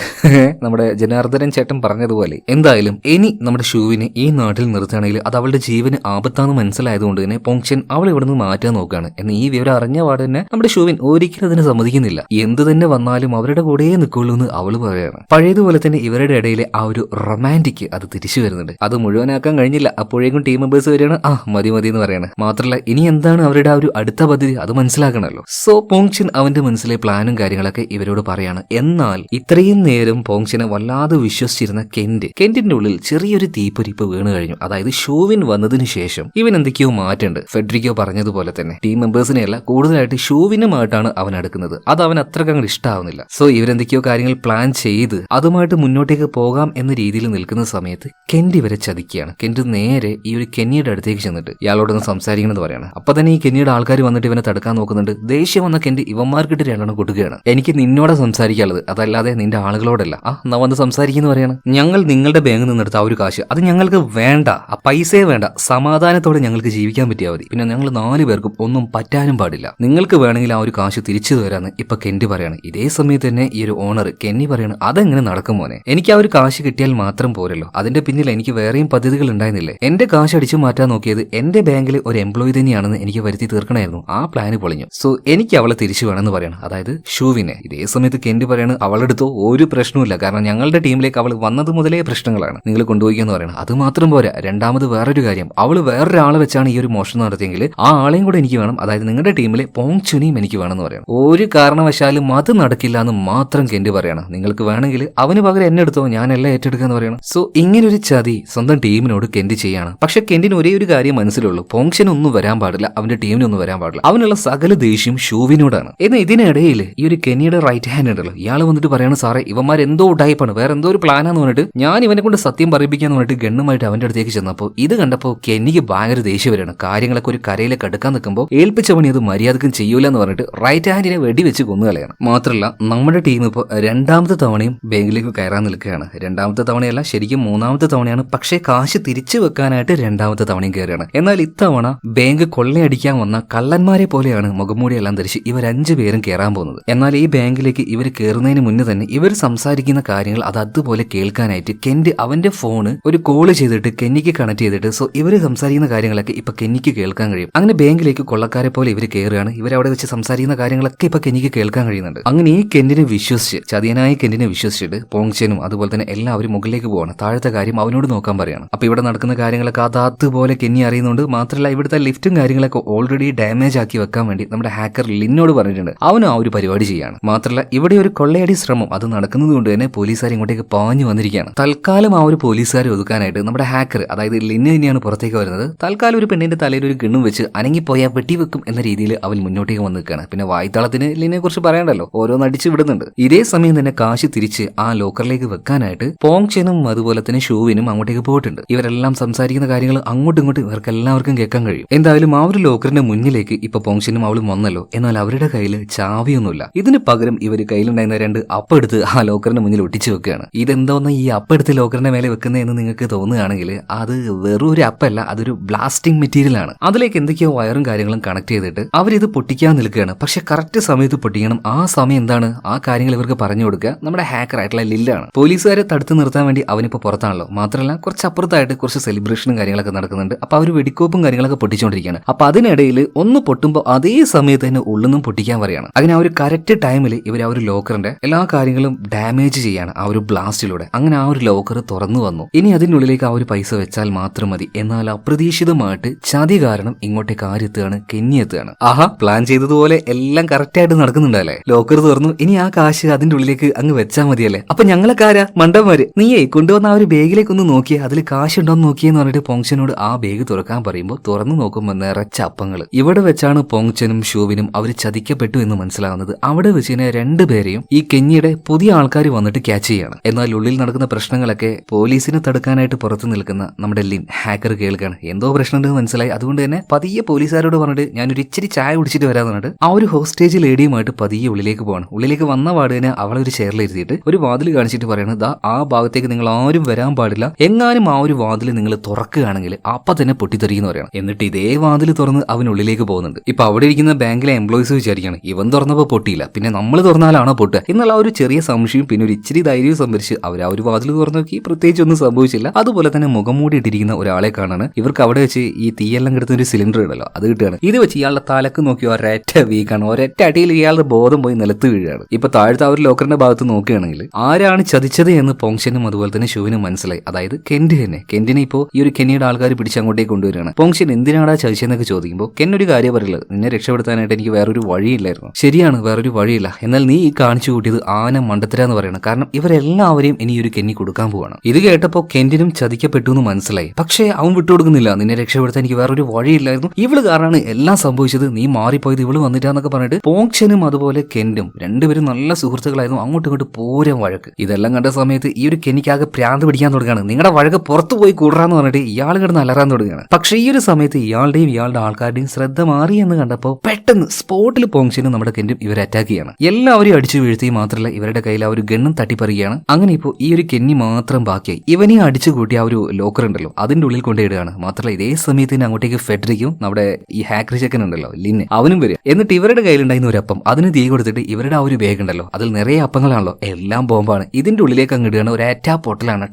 നമ്മുടെ ജനാർദ്ദനൻ ചേട്ടൻ പറഞ്ഞതുപോലെ. എന്തായാലും ഇനി നമ്മുടെ ഷൂവിനെ ഈ നാട്ടിൽ നിർത്തുകയാണെങ്കിൽ അത് അവളുടെ ജീവന് ആപത്താന്ന് മനസ്സിലായതുകൊണ്ട് തന്നെ പോങ്ചൻ അവൾ ഇവിടെ നിന്ന് മാറ്റാൻ നോക്കുകയാണ്. എന്ന് ഈ വിവരം അറിഞ്ഞ പാട് തന്നെ നമ്മുടെ ഷൂവിൻ ഒരിക്കലും അതിന് സമ്മതിക്കുന്നില്ല. എന്ത് തന്നെ വന്നാലും അവരുടെ കൂടെ നിൽക്കുള്ളൂ എന്ന് അവള് പറയാണ്. പഴയതുപോലെ തന്നെ ഇവരുടെ ഇടയിലെ ആ ഒരു റൊമാൻറ്റിക് അത് തിരിച്ചു വരുന്നുണ്ട്. അത് മുഴുവനാക്കാൻ കഴിഞ്ഞില്ല, അപ്പോഴേക്കും ടീം മെമ്പേഴ്സ് വരികയാണ്, മതി മതി എന്ന് പറയാണ്. മാത്രമല്ല ഇനി എന്താണ് അവരുടെ ആ ഒരു അടുത്ത പദ്ധതി അത് മനസ്സിലാക്കണമല്ലോ. സോ പോങ്ചൻ അവന്റെ മനസ്സിലെ പ്ലാനും കാര്യങ്ങളൊക്കെ ഇവരോട് പറയാണ്. എന്നാൽ ഇത്രയും നേരം പോങ്ചനെ വല്ലാതെ വിശ്വസിച്ചിരുന്ന കെന്റിന്റെ ഉള്ളിൽ ചെറിയൊരു തീപ്പൊരിപ്പ് വീണ് കഴിഞ്ഞു. അതായത് ഷൂവിൻ വന്നതിന് ശേഷം ഇവൻ എന്തൊക്കെയോ മാറ്റുണ്ട്. ഫെഡറിക്കോ പറഞ്ഞതുപോലെ തന്നെ ടീം മെമ്പേഴ്സിനെയല്ല, കൂടുതലായിട്ട് ഷൂവിനുമായിട്ടാണ് അവൻ അടുക്കുന്നത്. അത് അവൻ അത്രക്ക് അങ്ങോട്ട് ഇഷ്ടാവുന്നില്ല. സോ ഇവരെന്തൊക്കെയോ കാര്യങ്ങൾ പ്ലാൻ ചെയ്ത് അതുമായിട്ട് മുന്നോട്ടേക്ക് പോകാം എന്ന രീതിയിൽ നിൽക്കുന്ന സമയത്ത് കെന്റ് ഇവരെ ചതിക്കുകയാണ്. കെന്റ് നേരെ ഈ ഒരു കെന്നിയുടെ അടുത്തേക്ക് ചെന്നിട്ട് ഇയാളോടൊന്ന് സംസാരിക്കണമെന്ന് പറയാണ്. അപ്പൊ തന്നെ ഈ കെന്നിയുടെ ആൾക്കാർ വന്നിട്ട് ഇവനെ തടുക്കാൻ നോക്കുന്നുണ്ട്. ദേഷ്യം വന്ന കെന്റ് ഇവന്മാർക്കിട്ട് 2 കൊടുക്കുകയാണ്. എനിക്ക് നിന്നോടെ സംസാരിക്കാനുള്ളത്, അതല്ലാതെ നിന്റെ ആളുകളോടല്ല. എന്നാ വന്ന് സംസാരിക്കുന്നു പറയാണ്. ഞങ്ങൾ നിങ്ങളുടെ ബാങ്കിൽ നിന്നെടുത്ത ആ ഒരു കാശ് അത് ഞങ്ങൾക്ക് വേണ്ട, ആ പൈസയെ വേണ്ട, സമാധാനത്തോടെ ഞങ്ങൾക്ക് ജീവിക്കാൻ പറ്റിയാൽ മതി. പിന്നെ ഞങ്ങൾ 4 പേർക്കും ഒന്നും പറ്റാനും പാടില്ല. നിങ്ങൾക്ക് വേണമെങ്കിൽ ആ ഒരു കാശ് തിരിച്ചു തരാന്ന് ഇപ്പൊ കെന്റ് പറയാണ്. ഇതേ സമയത്ത് തന്നെ ഈ ഒരു ഓണർ കെന്നി പറയാണ്, അതെങ്ങനെ നടക്കും മോനെ, എനിക്ക് ആ ഒരു കാശ് കിട്ടിയാൽ മാത്രം പോരല്ലോ, അതിന്റെ പിന്നിൽ എനിക്ക് വേറെയും പദ്ധതികൾ ഉണ്ടായിരുന്നില്ലേ. എന്റെ കാശ് അടിച്ചു മാറ്റാൻ നോക്കിയത് എന്റെ ബാങ്കിൽ ഒരു എംപ്ലോയി തന്നെയാണെന്ന് എനിക്ക് വരുത്തി തീർക്കണമായിരുന്നു. ആ പ്ലാന് പൊളിഞ്ഞു. സോ എനിക്ക് അവളെ തിരിച്ചു വേണമെന്ന് പറയണം, അതായത് ഷൂവിനെ. ഇതേ സമയത്ത് കെന്റ് പറയാണ്, അവളെടുത്തോ ഒരു പ്രശ്നമില്ല, കാരണം ഞങ്ങളുടെ ടീമിലേക്ക് അവൾ വന്നത് മുതലേ പ്രശ്നങ്ങളാണ്, നിങ്ങൾ കൊണ്ടുപോയിക്കെന്ന് പറയണം. അത് മാത്രം പോരാ, രണ്ടാമത് വേറൊരു കാര്യം, അവള് വേറൊരാളെ വെച്ചാണ് ഈ ഒരു മോഷണം നടത്തിയെങ്കിൽ ആ ആളെയും കൂടെ എനിക്ക് വേണം, അതായത് നിങ്ങളുടെ ടീമിലെ പോങ്ചുനിയും എനിക്ക് വേണമെന്ന് പറയണം. ഒരു കാരണവശാലും അത് നടക്കില്ല എന്ന് മാത്രം കെന്റ് പറയണം. നിങ്ങൾക്ക് വേണമെങ്കിൽ അവന് പകരം എന്നെ എടുത്തോ, ഞാൻ എല്ലാം ഏറ്റെടുക്കാന്ന് പറയണം. സോ ഇങ്ങനൊരു ചതി സ്വന്തം ടീമിനോട് കെന്റ് ചെയ്യാണ്. പക്ഷെ കെന്റിന് ഒരേ ഒരു കാര്യം മനസ്സിലുള്ളൂ, പോങ്ചൻ ഒന്നും വരാൻ പാടില്ല, അവന്റെ ടീമിനൊന്നും വരാൻ പാടില്ല. അവനുള്ള സകല ദേഷ്യം ഷൂവിനോടാണ്. എന്നാൽ ഇതിനിടയിൽ ഈ ഒരു കെന്നിയുടെ റൈറ്റ് ഹാൻഡ് ഉണ്ടല്ലോ, ഇയാൾ വന്നിട്ട് പറയാണ്, സാറേ ഇവന്മാർ എന്തോ ടൈപ്പാണ്, വേറെ എന്തോ ഒരു പ്ലാനാന്ന് പറഞ്ഞിട്ട് ഞാൻ ഇവനെ കൊണ്ട് സത്യം പറയിപ്പിക്കാന്ന് പറഞ്ഞിട്ട് ഗണ്ണുമായിട്ട് അവന്റെ അടുത്തേക്ക് ചെന്നപ്പോൾ ഇത് കണ്ടപ്പോൾ കെന്നിക്ക് ഭയങ്കര ദേഷ്യം വരികയാണ്. കാര്യങ്ങളൊക്കെ ഒരു കരയിലേക്ക് അടുക്കാൻ നിൽക്കുമ്പോൾ ഏൽപ്പിച്ച പണി അത് മര്യാദക്കും ചെയ്യൂല എന്ന് പറഞ്ഞിട്ട് റൈറ്റ് ഹാൻഡിനെ വെടിവെച്ച് കൊന്നുകളയാണ്. മാത്രമല്ല നമ്മുടെ ടീം ഇപ്പോൾ 2ാമത്തെ തവണയും ബാങ്കിലേക്ക് കയറാൻ നിൽക്കുകയാണ്. 2ാമത്തെ തവണയല്ല, ശരിക്കും 3ാമത്തെ തവണയാണ്. പക്ഷേ കാശ് തിരിച്ചു വെക്കാനായിട്ട് 2ാമത്തെ തവണയും കയറുകയാണ്. എന്നാൽ ഇത്തവണ ബാങ്ക് കൊള്ളയടിക്കാൻ വന്ന കള്ളന്മാരെ പോലെയാണ് മുഖംമൂടിയെല്ലാം ധരിച്ച് ഇവർ 5 പേരും കയറാൻ പോകുന്നത്. എന്നാൽ ഈ ബാങ്കിലേക്ക് ഇവർ കയറുന്നതിന് മുന്നേ തന്നെ ഇവർ സംസാരിക്കുന്ന കാര്യങ്ങൾ അത് അതുപോലെ കേൾക്കാനായിട്ട് കെന്റ് അവന്റെ ഫോണ് ഒരു കോള് ചെയ്തിട്ട് കെന്നിക്ക് കണക്ട് ചെയ്തിട്ട്, സോ ഇവര് സംസാരിക്കുന്ന കാര്യങ്ങളൊക്കെ ഇപ്പൊ കെന്നിക്ക് കേൾക്കാൻ കഴിയും. അങ്ങനെ ബാങ്കിലേക്ക് കൊള്ളക്കാരെ പോലെ ഇവർ കയറുകയാണ്. ഇവരവിടെ വെച്ച് സംസാരിക്കുന്ന കാര്യങ്ങളൊക്കെ ഇപ്പൊ കെന്നിക്ക് കേൾക്കാൻ കഴിയുന്നുണ്ട്. അങ്ങനെ ഈ കെന്റിനെ വിശ്വസിച്ച്, ചതിയനായ കെന്റിനെ വിശ്വസിച്ചിട്ട് പോങ്ചനും അതുപോലെ തന്നെ എല്ലാവരും മുകളിലേക്ക് പോവാണ്. താഴത്തെ കാര്യം അവനോട് നോക്കാൻ പറയാണ്. അപ്പൊ ഇവിടെ നടക്കുന്ന കാര്യങ്ങളൊക്കെ അതുപോലെ കെന്നി അറിയുന്നുണ്ട്. മാത്രമല്ല ഇവിടുത്തെ ലിഫ്റ്റും കാര്യങ്ങളൊക്കെ ഓൾറെഡി ഡാമേജ് ആക്കി വെക്കാൻ വേണ്ടി നമ്മുടെ ഹാക്കർ ലിന്നോട് പറഞ്ഞിട്ടുണ്ട്. അവനും ആ ഒരു പരിപാടി ചെയ്യാണ്. മാത്രമല്ല ഇവിടെ ഒരു കൊള്ളയടി ശ്രമം അത് നടക്കുന്നത് കൊണ്ട് തന്നെ പോലീസുകാർ ഇങ്ങോട്ടേക്ക് പാഞ്ഞു വന്നിരിക്കുകയാണ്. തൽക്കാലം ആ ഒരു പോലീസുകാരെ ഒതുക്കാനായിട്ട് നമ്മുടെ ഹാക്കർ, അതായത് ലിന്ന് തന്നെയാണ് പുറത്തേക്ക് വരുന്നത്. തൽക്കാലം ഒരു പെണ്ണിന്റെ തലയിൽ ഒരു ഗണ്ണും വെച്ച് അനങ്ങിപ്പോയാൽ വെട്ടിവെക്കും എന്ന രീതിയിൽ അവൻ മുന്നോട്ടേക്ക് വന്ന് നിൽക്കുകയാണ്. പിന്നെ വായ്ത്താളത്തിന് ലിന്നെ കുറിച്ച് പറയണ്ടല്ലോ, ഓരോന്ന് അടിച്ചു വിടുന്നുണ്ട്. ഇതേ സമയം തന്നെ കാശ് തിരിച്ച് ആ ലോക്കറിലേക്ക് വെക്കാനായിട്ട് പോങ്ചനും അതുപോലെ തന്നെ ഷൂവിനും അങ്ങോട്ടേക്ക് പോയിട്ടുണ്ട്. ഇവരെല്ലാം സംസാരിക്കുന്ന കാര്യങ്ങൾ അങ്ങോട്ടും ഇങ്ങോട്ടും ഇവർക്ക് എല്ലാവർക്കും കേൾക്കാൻ കഴിയും. എന്തായാലും ആ ഒരു ലോക്കറിന്റെ മുന്നിലേക്ക് ഇപ്പൊ പോങ്ചനും അവളും വന്നല്ലോ. എന്നാൽ അവരുടെ കയ്യിൽ ചാവിയൊന്നുമില്ല. ഇതിന് പകരം ഇവർ കയ്യിലുണ്ടായിരുന്ന 2 അപ്പെടുത്ത് ആ ലോക്കറിന്റെ മുന്നിൽ ഒട്ടിച്ചു വെക്കുകയാണ്. ഇതെന്തോന്ന് ഈ അപ്പെടുത്ത് ലോക്കറിന്റെ മേലെ വെക്കുന്നതെന്ന് നിങ്ങൾക്ക് തോന്നുകയാണെങ്കിൽ അത് വെറും ഒരു അപ്പല്ല, അതൊരു ബ്ലാസ്റ്റിംഗ് മെറ്റീരിയൽ ആണ്. അതിലേക്ക് എന്തൊക്കെയോ വയറും കാര്യങ്ങളും കണക്ട് ചെയ്തിട്ട് അവരിത് പൊട്ടിക്കാൻ നിൽക്കുകയാണ്. പക്ഷെ കറക്റ്റ് സമയത്ത് പൊട്ടിക്കണം. ആ സമയം എന്താണ്, ആ കാര്യങ്ങൾ ഇവർക്ക് പറഞ്ഞു കൊടുക്കുക നമ്മുടെ ഹാക്കർ ആയിട്ടുള്ള ലില്ലാണ്. പോലീസുകാരെ തടുത്ത് നിർത്താൻ വേണ്ടി അവനിപ്പോ പുറത്താണല്ലോ. മാത്രമല്ല കുറച്ച് അപ്പുറത്തായിട്ട് കുറച്ച് സെലിബ്രേഷനും കാര്യങ്ങളൊക്കെ നടക്കുന്നുണ്ട്. അപ്പൊ അവർ വെടിക്കോപ്പും കാര്യങ്ങളൊക്കെ പൊട്ടിച്ചുകൊണ്ടിരിക്കുകയാണ്. അപ്പൊ അതിനിടയിൽ ഒന്ന് പൊട്ടുമ്പോൾ അതേ സമയത്ത് തന്നെ ഉള്ളൊന്നും പൊട്ടിക്കാൻ പറയാണ്. അങ്ങനെ ആ ഒരു കറക്റ്റ് ടൈമിൽ ഇവർ ആ ഒരു ലോക്കറിന്റെ എല്ലാ കാര്യങ്ങളും ഡാമേജ് ചെയ്യാണ് ആ ഒരു ബ്ലാസ്റ്റിലൂടെ. അങ്ങനെ ആ ഒരു ലോക്കർ തുറന്നു വന്നു. ഇനി അതിനുള്ളിലേക്ക് ആ ഒരു പൈസ വെച്ചാൽ മാത്രം മതി. എന്നാൽ അപ്രതീക്ഷിതമായിട്ട് ചതി കാരണം ഇങ്ങോട്ടേക്ക് ആരെത്തുകയാണ്, കെന്നി എത്തുകയാണ്. ആഹാ, പ്ലാൻ ചെയ്തതുപോലെ എല്ലാം കറക്റ്റ് ആയിട്ട് നടക്കുന്നുണ്ടല്ലേ. ലോക്കർ തുറന്നു. ഇനി ആ കാശ് അതിന്റെ ഉള്ളിലേക്ക് അങ്ങ് വെച്ചാൽ മതിയല്ലേ. അപ്പൊ ഞങ്ങളൊക്കെ ആരാ മണ്ടന്മാര്, നീയേ കൊണ്ടുവന്ന ആ ഒരു ബാഗിലേക്ക് ഒന്ന് നോക്കിയേ, അതിൽ കാശ് ഉണ്ടോന്ന് നോക്കിയെന്ന് പറഞ്ഞിട്ട് പോങ്ചനോട് ആ ബാഗ് തുറക്കാൻ പറയുമ്പോൾ തുറന്നു നോക്കുമ്പോൾ നിറച്ച അപ്പങ്ങൾ. ഇവിടെ വെച്ചാണ് പോങ്ചനും ഷൂവിനും അവർ ചതിക്കപ്പെട്ടു എന്ന് മനസ്സിലാവുന്നത്. അവിടെ വെച്ച് തന്നെ രണ്ടുപേരെയും ഈ കെന്നിയുടെ പുതിയ ആൾക്കാർ വന്നിട്ട് ക്യാച്ച് ചെയ്യാണ്. എന്നാൽ ഉള്ളിൽ നടക്കുന്ന പ്രശ്നങ്ങളൊക്കെ പോലീസിനെ തടുക്കാനായിട്ട് പുറത്തു നിൽക്കുന്ന നമ്മുടെ ലിൻ ഹാക്കർ കേൾക്കാണ്. എന്തോ പ്രശ്നമുണ്ടെന്ന് മനസ്സിലായി. അതുകൊണ്ട് തന്നെ പതിയെ പോലീസുകാരോട് പറഞ്ഞിട്ട് ഞാനൊരു ഇച്ചിരി ചായ കുടിച്ചിട്ട് വരാന്ന് പറഞ്ഞിട്ട് ആ ഒരു ഹോസ്റ്റേജ് ലേഡിയുമായിട്ട് പതിയെ ഉള്ളിലേക്ക് പോവാണ്. ഉള്ളിലേക്ക് വന്ന പാടിനെ അവളെ ഒരു ചെയറിൽ ഇരുത്തിയിട്ട് ഒരു വാതിൽ കാണിച്ചിട്ട് പറയുന്നത്, ദാ ആ ഭാഗത്തേക്ക് നിങ്ങൾ ആരും വരാൻ പാടില്ല, എങ്ങാനും ആ ഒരു വാതിൽ നിങ്ങൾ തുറക്കുകയാണെങ്കിൽ അപ്പൊ തന്നെ പൊട്ടിത്തെറിയെന്ന് പറയണം. എന്നിട്ട് ഇതേ വാതിൽ തുറന്ന് അവൻ ഉള്ളിലേക്ക് പോകുന്നുണ്ട്. ഇപ്പൊ അവിടെ ഇരിക്കുന്ന ബാങ്കിലെ എംപ്ലോയീസ് വിചാരിക്കുകയാണ് ഇവൻ തുറന്നപ്പോൾ പൊട്ടിയില്ല, പിന്നെ നമ്മൾ തുറന്നാലാണോ പൊട്ടുക എന്നുള്ള ഒരു ചെറിയ സംശയം പിന്നെ ഒരു ഇച്ചിരി ധൈര്യവും സംഭരിച്ച് അവർ ആ ഒരു വാതിൽ തുറന്നു നോക്കി. പ്രത്യേകിച്ച് ഒന്നും സംഭവിച്ചില്ല. അതുപോലെ തന്നെ മുഖം മൂടി ഇട്ടിരിക്കുന്ന ഒരാളെ കാണാണ്. ഇവർക്ക് അവിടെ വെച്ച് ഈ തീയെല്ലാം കിടത്തുന്ന ഒരു സിലിണ്ടർ ഉണ്ടല്ലോ, അത് കിട്ടുകയാണ്. ഇത് വെച്ച് ഇയാളുടെ തലക്ക് നോക്കി ഒരൊറ്റ വീക്കാണ്. ഒരൊറ്റ അടിയിൽ ഇയാളുടെ ബോധം പോയി നിലത്ത് വീഴുകയാണ്. ഇപ്പൊ താഴത്തെ ആ ഒരു ലോക്കറിന്റെ ഭാഗത്ത് നോക്കുകയാണെങ്കിൽ ആരാണ് ചതിച്ചത് എന്ന് പോങ്ഷനും അതുപോലെ തന്നെ ഷുവിനും മനസ്സിലായി. അതായത് കെന്റ് തന്നെ. കെന്റിനെ ഇപ്പോൾ ഈ ഒരു കെന്നിയുടെ ആൾക്കാർ പിടിച്ച് അങ്ങോട്ടേക്ക് കൊണ്ടുവരികയാണ്. പോങ്ഷൻ എന്തിനാടാ ചതിച്ചെന്നൊക്കെ ചോദിക്കുമ്പോൾ കെൻ ഒരു കാര്യം പറയുള്ളത്, നിന്നെ രക്ഷപ്പെടുത്താനായിട്ട് എനിക്ക് വേറൊരു വഴിയില്ലായിരുന്നു. ശരിയാണ്, വേറൊരു വഴിയില്ല. എന്നാൽ നീ ഈ കാണിച്ചു കൂട്ടിയത് ആന മണ്ടത്തരാന്ന് പറയണം. കാരണം ഇവരെല്ലാവരെയും ഇനി ഒരു കെന്നി കൊടുക്കാൻ പോവാണ്. ഇത് കേട്ടപ്പോൾ കെന്റിനും ചതിക്കപ്പെട്ടു എന്ന് മനസ്സിലായി. പക്ഷേ അവൻ വിട്ടുകൊടുക്കുന്നില്ല. നിന്നെ രക്ഷപ്പെടുത്താൻ എനിക്ക് വേറൊരു വഴിയില്ലായിരുന്നു, ഇവള് കാരണമാണ് എല്ലാം സംഭവിച്ചത്, നീ മാറിപ്പോയത് ഇവള് വന്നിട്ടാന്നൊക്കെ പറഞ്ഞിട്ട് പോങ്ഷനും അതുപോലെ കെന്റും രണ്ടുപേരും നല്ല സുഹൃത്തുക്കളായിരുന്നു. അങ്ങോട്ടും ഇങ്ങോട്ട് പൂരം വഴക്ക്. ഇതെല്ലാം കണ്ട സമയത്ത് ഈ ഒരു കെന്നിക്കാകെ പ്രാന്ത് പിടിക്കാൻ തുടങ്ങുകയാണ്. നിങ്ങളുടെ വഴക്ക് പുറത്തു പോയി കൂടാന്ന് പറഞ്ഞിട്ട് ഇയാൾ കിടന്ന് അലറാൻ തുടങ്ങുകയാണ്. പക്ഷേ ഈ ഒരു സമയത്ത് ഇയാളുടെയും ഇയാളുടെ ആൾക്കാരുടെയും ശ്രദ്ധ മാറി എന്ന് കണ്ടപ്പോൾ പെട്ടെന്ന് സ്പോട്ടിൽ പോങ്ഷനും നമ്മുടെ കെന്റും ഇവരെ അറ്റാക്ക് ചെയ്യാണ്. എല്ലാവരും അടിച്ചു വീഴ്ത്തി. മാത്രമല്ല ഇവരുടെ കയ്യിൽ ആ ഒരു ഗണ്ണും തട്ടിപ്പറിയാണ്. അങ്ങനെ ഇപ്പോൾ ഈ ഒരു കെന്നി മാത്രം ബാക്കിയായി. ഇവനെ അടിച്ചു കൂട്ടി ആ ഒരു ലോക്കർ ഉണ്ടല്ലോ അതിന്റെ ഉള്ളിൽ കൊണ്ടിടുകയാണ്. മാത്രമല്ല ഇതേ സമയത്ത് തന്നെ അങ്ങോട്ടേക്ക് ഫെഡറിക്കും നമ്മുടെ ഈ ഹാക്കർ ചെക്കൻ ഉണ്ടല്ലോ ലിന്നെ അവനും വരിക. എന്നിട്ട് ഇവരുടെ കയ്യിലുണ്ടായിരുന്ന ഒരു അപ്പം അതിന് തീ കൊടുത്തിട്ട് ഇവരുടെ ആ ഒരു ബാഗ് ഉണ്ടല്ലോ അതിൽ നിറയെ അപ്പങ്ങളാണല്ലോ, എല്ലാം ബോംബാണ്. ഇതിന്റെ ഉള്ളിലേക്ക് അങ്ങിടുകയാണ്. ഒരു ആറ്റാ പൊട്ടലാണ്.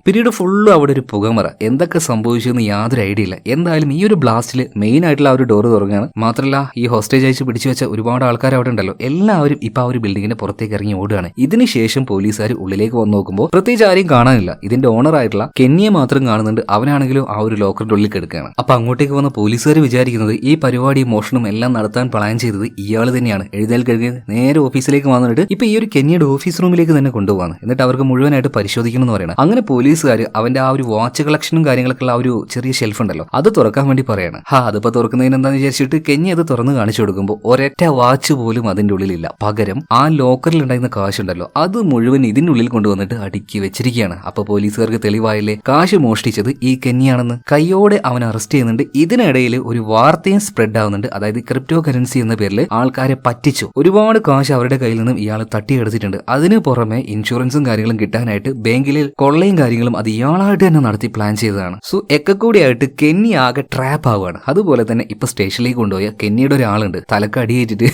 പിന്നീട് ഫുള്ള് അവിടെ ഒരു പുകമറ. എന്തൊക്കെ സംഭവിച്ചെന്ന് യാതൊരു ഐഡിയ ഇല്ല. എന്തായാലും ഈ ഒരു ബ്ലാസ്റ്റിൽ മെയിൻ ആയിട്ടുള്ള ആ ഒരു ഡോർ തുറങ്ങുകയാണ്. മാത്രമല്ല ഈ ഹോസ്റ്റേജ് അയച്ച് പിടിച്ചു വെച്ച ഒരുപാട് ആൾക്കാർ അവിടെ ഉണ്ടല്ലോ, എല്ലാവരും ഇപ്പൊ ആ ഒരു ബിൽഡിങ്ങിന്റെ പുറത്തേക്ക് ഇറങ്ങി ഓടുകയാണ്. ഇതിനുശേഷം പോലീസുകാർ ഉള്ളിലേക്ക് വന്ന് നോക്കുമ്പോൾ പ്രത്യേകിച്ച് ആരെയും കാണാനില്ല. ഇതിന്റെ ഓണർ ആയിട്ടുള്ള കെന്നിയെ മാത്രം കാണുന്നുണ്ട്. അവനാണെങ്കിലും ആ ഒരു ലോക്കറിന്റെ ഉള്ളിൽ കിടക്കുകയാണ്. അപ്പൊ അങ്ങോട്ടേക്ക് വന്ന പോലീസുകാർ വിചാരിക്കുന്നത് ഈ പരിപാടി മോഷണം എല്ലാം നടത്താൻ പ്ലാൻ ചെയ്തത് ഇയാൾ തന്നെയാണ്. എഴുന്നേൽ കഴിഞ്ഞ് നേരെ ഓഫീസിലേക്ക് വന്നിട്ട് ഇപ്പൊ ഈ ഒരു കെന്നിയുടെ ഓഫീസ് റൂമിലേക്ക് തന്നെ കൊണ്ടുപോകാണ്. എന്നിട്ട് അവർക്ക് മുഴുവനായിട്ട് പരിശോധിക്കണം എന്ന് പറയണം. അങ്ങനെ പോലീസുകാർ അവന്റെ ആ ഒരു വാച്ച് കളക്ഷനും കാര്യങ്ങളൊക്കെ ഉള്ള ആ ഒരു ചെറിയ ഷെൽഫ് ഉണ്ടല്ലോ അത് തുറക്കാൻ വേണ്ടി പറയാണ്. അതിപ്പോ തുറക്കുന്നതിന് എന്താന്ന് വിചാരിച്ചിട്ട് കെന്നി അത് തുറന്ന് കാണിച്ചു കൊടുക്കുമ്പോൾ ഒരൊറ്റ വാച്ച് പോലും അതിന്റെ ഉള്ളിലില്ല. പകരം ആ ലോക്കറിൽ ഉണ്ടായിരുന്ന കാശുണ്ടല്ലോ അത് മുഴുവൻ ഇതിനുള്ളിൽ കൊണ്ടുവന്നിട്ട് അടുക്കി വെച്ചിരിക്കുകയാണ്. അപ്പൊ പോലീസുകാർക്ക് തെളിവായില്ലേ കാശ് മോഷ്ടിച്ചത് ഈ കെന്നിയാണെന്ന്. കയ്യോടെ അവൻ അറസ്റ്റ് ചെയ്യുന്നുണ്ട്. ഇതിനിടയിൽ ഒരു വാർത്തയും സ്പ്രെഡ് ആവുന്നുണ്ട്. അതായത് ക്രിപ്റ്റോ കറൻസി എന്ന പേരിൽ ആൾക്കാരെ പറ്റിച്ചു. ഒരുപാട് കാശ് അവരുടെ കയ്യിൽ നിന്നും ഇയാൾ തട്ടിയെടുത്തിട്ടുണ്ട്. അതിന് പുറമെ ഇൻഷുറൻസും കാര്യങ്ങളും കിട്ടാനായിട്ട് ബാങ്കിലെ കൊള്ളയും കാര്യങ്ങളും അത് ഇയാളായിട്ട് തന്നെ നടത്തി പ്ലാൻ ചെയ്തതാണ്. സോ ഒക്കെ കൂടിയായിട്ട് കെന്നി ആകെ ട്രാപ്പ് ആവുകയാണ്. അതുപോലെ തന്നെ ഇപ്പൊ സ്റ്റേഷനിലേക്ക് കൊണ്ടുപോയ കെന്നിയുടെ ഒരാളുണ്ട് തലക്ക് അടിയേറ്റിട്ട്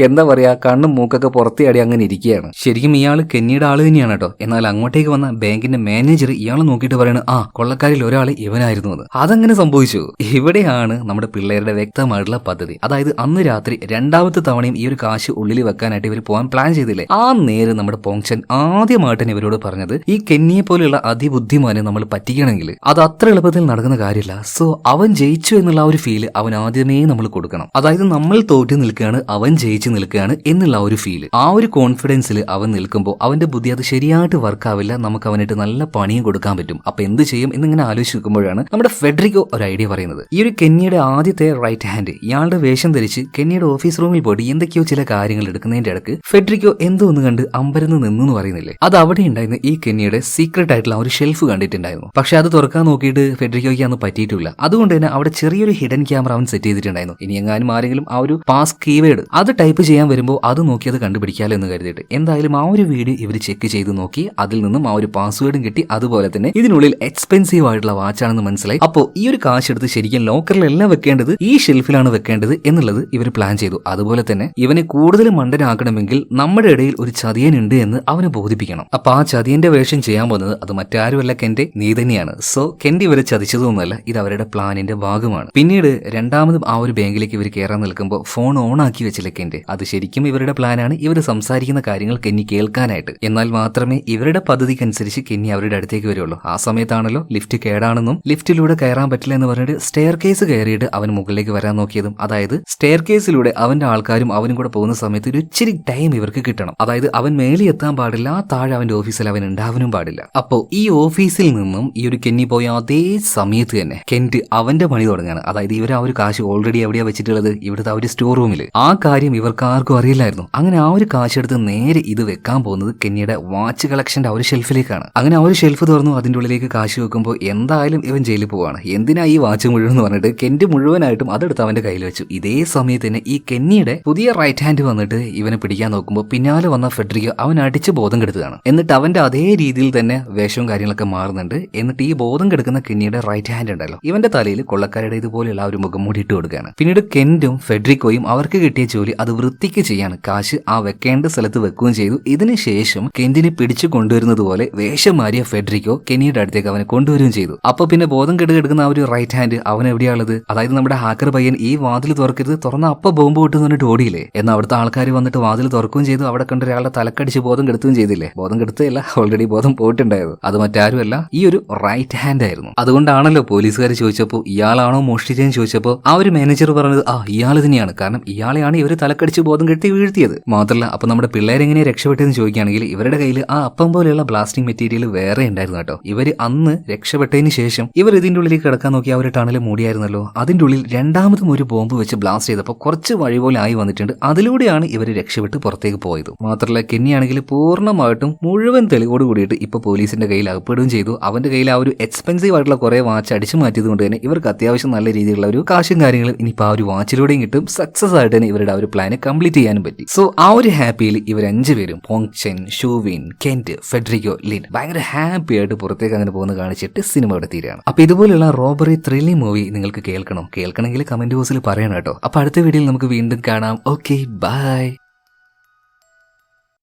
എന്താ പറയാ കണ്ണും മൂക്കൊക്കെ പുറത്തേടി അങ്ങനെ ഇരിക്കുകയാണ്. ശരിക്കും ഇയാൾ കെന്നിയുടെ ആള് തന്നെയാണ് കേട്ടോ. എന്നാൽ അങ്ങോട്ടേക്ക് വന്ന ബാങ്കിന്റെ മാനേജർ ഇയാൾ നോക്കിയിട്ട് പറയണ കൊള്ളക്കാരിൽ ഒരാൾ ഇവനായിരുന്നു അത്. അതങ്ങനെ സംഭവിച്ചു. ഇവിടെയാണ് നമ്മുടെ പിള്ളേരുടെ വ്യക്തമായിട്ടുള്ള പദ്ധതി. അതായത് അന്ന് രാത്രി രണ്ടാമത്തെ തവണയും ഈ ഒരു കാശ് ഉള്ളിൽ വെക്കാനായിട്ട് ഇവർ പോകാൻ പ്ലാൻ ചെയ്തില്ലേ. ആ നേരം നമ്മുടെ പോങ്ചൻ ആദ്യമായിട്ട് ഇവരോട് പറഞ്ഞത് ഈ കെന്നിയെ പോലെയുള്ള അതിബുദ്ധിമാനെ നമ്മൾ പറ്റിക്കണമെങ്കിൽ അത് അത്ര എളുപ്പത്തിൽ നടക്കുന്ന കാര്യമില്ല. സോ അവൻ ജയിച്ചു എന്നുള്ള ആ ഒരു ഫീല് അവൻ ആദ്യമേ നമ്മൾ കൊടുക്കണം. അതായത് നമ്മൾ തോറ്റു നിൽക്കുകയാണ് അവൻ ജയിച്ചു നിൽക്കുകയാണ് എന്നുള്ള ഒരു ഫീല്, ആ ഒരു കോൺഫിഡൻസിൽ അവൻ നിൽക്കുമ്പോൾ അവന്റെ ബുദ്ധി അത് ശരിയായിട്ട് വർക്ക് ആവില്ല. നമുക്ക് അവനായിട്ട് നല്ല പണിയും കൊടുക്കാൻ പറ്റും. അപ്പൊ എന്ത് ചെയ്യും എന്നിങ്ങനെ ആലോചിച്ച് നിൽക്കുമ്പോഴാണ് നമ്മുടെ ഫെഡറിക്കോ ഒരു ഐഡിയ പറയുന്നത്. ഈ ഒരു കെന്നിയുടെ ആദ്യത്തെ റൈറ്റ് ഹാൻഡ് ഇയാളുടെ വേഷം ധരിച്ച് കെന്നിയുടെ ഓഫീസ് റൂമിൽ പോയി എന്തൊക്കെയോ ചില കാര്യങ്ങൾ എടുക്കുന്നതിന്റെ ഇടക്ക് ഫെഡറിക്കോ എന്തോ ഒന്ന് കണ്ട് അമ്പരന്ന് നിന്നു പറയുന്നില്ലേ. അത് അവിടെ ഉണ്ടായിരുന്ന ഈ കെന്നിയുടെ സീക്രട്ട് ആയിട്ടുള്ള ഒരു ഷെൽഫ് കണ്ടിട്ടുണ്ടായിരുന്നു. പക്ഷെ അത് തുറക്കാൻ നോക്കിയിട്ട് ഫെഡറിക്കോയ്ക്ക് അന്ന് പറ്റിയിട്ടില്ല. അതുകൊണ്ട് തന്നെ അവിടെ ചെറിയൊരു ഹിഡൻ ക്യാമറ അവൻ സെറ്റ് ചെയ്തിട്ടുണ്ടായിരുന്നു. ഇനി എങ്ങാനും ആരെങ്കിലും ആ ഒരു പാസ് കീവേഡ് അത് ടൈപ്പ് ചെയ്യാൻ വരുമ്പോൾ അത് നോക്കി അത് കണ്ടുപിടിക്കാലോ എന്ന് കരുതിയിട്ട് എന്തായാലും ആ ഒരു വീഡിയോ ഇവർ ചെക്ക് ചെയ്ത് നോക്കി. അതിൽ നിന്നും ആ ഒരു പാസ്വേഡും കിട്ടി. അതുപോലെ തന്നെ ഇതിനുള്ളിൽ എക്സ്പെൻസീവ് ആയിട്ടുള്ള വാച്ചാണെന്ന് മനസ്സിലായി. അപ്പോൾ ഈ ഒരു കാശ് എടുത്ത് ശരിക്കും ലോക്കറിലെല്ലാം വെക്കേണ്ടത് വെക്കേണ്ടത് ഈ ഷെൽഫിലാണ് വെക്കേണ്ടത് എന്നുള്ളത് ഇവർ പ്ലാൻ ചെയ്തു. അതുപോലെ തന്നെ ഇവനെ കൂടുതൽ മണ്ടനാക്കണമെങ്കിൽ നമ്മുടെ ഇടയിൽ ഒരു ചതിയൻ ഉണ്ട് എന്ന് അവനെ ബോധിപ്പിക്കണം. അപ്പൊ ആ ചതിയന്റെ വേഷം ചെയ്യാൻ പോകുന്നത് അത് മറ്റാരുമല്ല കെന്റെ, നീ തന്നെയാണ്. സോ കെന്റ് ഇവരെ ചതിച്ചതൊന്നുമല്ല, ഇത് അവരുടെ പ്ലാനിന്റെ ഭാഗമാണ്. പിന്നീട് രണ്ടാമതും ആ ഒരു ബാങ്കിലേക്ക് ഇവർ കയറാൻ നിൽക്കുമ്പോൾ ഫോൺ ഓൺ ആക്കി വെച്ചില്ല കെന്റ്. അത് ശരിക്കും ഇവരുടെ പ്ലാനാണ്, ഇവർ സംസാരിക്കുന്ന കാര്യങ്ങൾ കെന്നി കേൾക്കാനായിട്ട്. എന്നാൽ മാത്രമേ ഇവരുടെ പദ്ധതിക്കനുസരിച്ച് കെന്നി അവരുടെ അടുത്തേക്ക് വരുള്ളൂ. ആ സമയത്താണല്ലോ ലിഫ്റ്റ് കേടാണെന്നും ലിഫ്റ്റിലൂടെ കയറാൻ പറ്റില്ല എന്ന് പറഞ്ഞിട്ട് സ്റ്റെയർ കേസ് കയറിയിട്ട് അവൻ മുകളിലേക്ക് വരാൻ നോക്കിയതും. അതായത് സ്റ്റെയർ കേസിലൂടെ അവന്റെ ആൾക്കാരും അവനും കൂടെ പോകുന്ന സമയത്ത് ഒരു ഇച്ചിരി ടൈം ഇവർക്ക് കിട്ടണം. അതായത് അവൻ മേലെ എത്താൻ പാടില്ല, താഴെ അവന്റെ ഓഫീസിൽ അവൻ ഉണ്ടാവാനും പാടില്ല. അപ്പോ ഈ ഓഫീസിൽ നിന്നും ഈ ഒരു കെന്നി പോയ അതേ സമയത്ത് തന്നെ കെന്റ് അവന്റെ പണി തുടങ്ങാണ്. അതായത് ഇവർ ആ ഒരു കാശ് ഓൾറെഡി എവിടെയാ വെച്ചിട്ടുള്ളത്, ഇവിടുത്തെ ആ ഒരു സ്റ്റോർ റൂമിൽ. ആ കാര്യം ഇവർക്ക് ആർക്കും അറിയില്ലായിരുന്നു. അങ്ങനെ ആ ഒരു കാശ് എടുത്ത് നേരെ ഇത് വെക്കാൻ പോകുന്നത് കെന്നിയുടെ വാച്ച് കളക്ഷന്റെ ആ ഒരു ഷെൽഫിലേക്കാണ്. അങ്ങനെ ആ ഒരു ഷെൽഫ് തുറന്നു അതിന്റെ ഉള്ളിലേക്ക് കാശ് വെക്കുമ്പോൾ എന്തായാലും ഇവൻ ജയിലിൽ പോവാണ്. എന്തിനാ ഈ വാച്ച് മുഴുവൻ എന്ന് പറഞ്ഞിട്ട് കെന്റ് മുഴുവനായിട്ടും അതെടുത്ത് അവന്റെ കയ്യിൽ വെച്ചു. ഇതേ സമയത്ത് തന്നെ ഈ കെന്നിയുടെ പുതിയ റൈറ്റ് ഹാൻഡ് വന്നിട്ട് ഇവനെ പിടിക്കാൻ നോക്കുമ്പോൾ പിന്നാലെ വന്ന ഫെഡറിക്കോ അവൻ അടിച്ച് ബോധം കെടുത്തുകയാണ്. എന്നിട്ട് അവന്റെ അതേ രീതിയിൽ തന്നെ വേഷവും കാര്യങ്ങളൊക്കെ മാറുന്നുണ്ട്. എന്നിട്ട് ഈ ബോധം കെടുക്കുന്ന കെന്നിയുടെ റൈറ്റ് ഹാൻഡ് ഉണ്ടല്ലോ, ഇവന്റെ തലയിൽ കൊള്ളക്കാരുടെ ഇതുപോലെയുള്ള ഒരു മുഖം മൂടി ഇട്ട് കൊടുക്കുകയാണ്. പിന്നീട് കെന്റും ഫെഡറിക്കോയും അവർക്ക് കിട്ടിയ ജോലി അത് വൃത്തിക്ക് ചെയ്യാണ്. കാശ് ആ വെക്കേണ്ട സ്ഥലത്ത് വെക്കുകയും ചെയ്തു. ഇതിനുശേഷം കെന്റിനെ പിടിച്ചു കൊണ്ടുവരുന്നത് പോലെ വേഷം മാറിയ ഫെഡറിക്കോ കെന്നിയുടെ അടുത്തേക്ക് അവനെ കൊണ്ടുവരികയും ചെയ്തു. അപ്പൊ പിന്നെ ബോധം കെടുക്കുന്ന ആ ഒരു റൈറ്റ് ഹാൻഡ് അവൻ എവിടെയാണുള്ളത്? അതായത് നമ്മുടെ ഹാക്കർ പയ്യൻ ഈ വാതിൽ തുറക്കരുത്, തുറന്ന അപ്പ ബോംബ് കിട്ടുന്ന പറഞ്ഞിട്ട് ഓടിയില്ലേ? എന്നാൽ അവിടുത്തെ ആൾക്കാർ വന്നിട്ട് വാതിൽ തുറക്കുകയും ചെയ്തു. അവിടെ കണ്ട ഒരാളുടെ തലക്കടിച്ച് ബോധം കെടുത്തുകയും ചെയ്തില്ലേ? ബോധം കെടുത്തല്ല, ഓൾറെഡി ബോധം പോയിട്ടുണ്ടായത്. അത് മറ്റാരുമല്ല, ഈ ഒരു റൈറ്റ് ഹാൻഡ് ആയിരുന്നു. അതുകൊണ്ടാണല്ലോ പോലീസുകാർ ചോദിച്ചപ്പോൾ ഇയാളാണോ മോഷ്ടിച്ചതെന്ന് ചോദിച്ചപ്പോൾ ആ ഒരു മാനേജർ പറഞ്ഞത് ഇയാൾ തന്നെയാണ്. കാരണം ഇയാളെയാണ് ഇവർ തലക്കടിച്ച് ബോധം കെട്ടി വീഴ്ത്തിയത്. മാത്രമല്ല അപ്പൊ നമ്മുടെ പിള്ളേരെങ്ങനെ രക്ഷപ്പെട്ടെന്ന് ചോദിക്കുകയാണെങ്കിൽ ഇവരുടെ കയ്യിൽ ആ അപ്പം പോലെയുള്ള ബ്ലാസ്റ്റിംഗ് മെറ്റീരിയൽ വേറെ ഉണ്ടായിരുന്നു കേട്ടോ. ഇവർ അന്ന് രക്ഷപ്പെട്ടതിന് ശേഷം ഇവർ ഇതിന്റെ ഉള്ളിലേക്ക് കിടക്കാൻ നോക്കി ആ ഒരു ടണൽ മൂടിയായിരുന്നല്ലോ. അതിന്റെ ഉള്ളിൽ രണ്ടാമതും ഒരു ബോംബ് വെച്ച് ബ്ലാസ്റ്റ് ചെയ്തപ്പോൾ കുറച്ച് വഴി പോലെ ആയി വന്നിട്ടുണ്ട്. അതിലൂടെയാണ് ഇവർ രക്ഷപ്പെട്ട് പുറത്തേക്ക് പോയത്. മാത്രമല്ല കെന്നിയാണെങ്കിൽ പൂർണ്ണമായിട്ടും മുഴുവൻ തെളിവോട് കൂടിയിട്ട് ഇപ്പൊ പോലീസിന്റെ കയ്യിൽ അകപ്പെടുകയും ചെയ്തു. അവന്റെ കയ്യിൽ ആ ഒരു എക്സ്പെൻസീവ് ആയിട്ടുള്ള കുറെ വാച്ച് അടിച്ചു മാറ്റിയത് കൊണ്ട് തന്നെ ഇവർക്ക് അത്യാവശ്യം നല്ല രീതിയിലുള്ള ഒരു കാശും കാര്യങ്ങളും ഇനിയിപ്പോൾ ആ ഒരു വാച്ചിലൂടെയും കിട്ടും. സക്സസ് ആയിട്ട് തന്നെ ഇവരുടെ ആ ഒരു പ്ലാന് കംപ്ലീറ്റ് ചെയ്യാനും പറ്റി. സോ ആ ഒരു ഹാപ്പിയിൽ ഇവർ 5 പേരും Pong Chen, Shuwin, Kent, Federico, Lin ഭയങ്കര ഹാപ്പി ആയിട്ട് പുറത്തേക്ക് അങ്ങനെ പോകുന്ന കാണിച്ചിട്ട് സിനിമ ഇവിടെ തീരുകയാണ്. അപ്പൊ ഇതുപോലുള്ള റോബറി ത്രില്ലിംഗ് മൂവി നിങ്ങൾക്ക് കേൾക്കണമെങ്കിൽ കമന്റ് ബോക്സിൽ പറയണം കേട്ടോ. അപ്പൊ അടുത്ത വീഡിയോയിൽ നമുക്ക് വീണ്ടും കാണാം. Okay, by.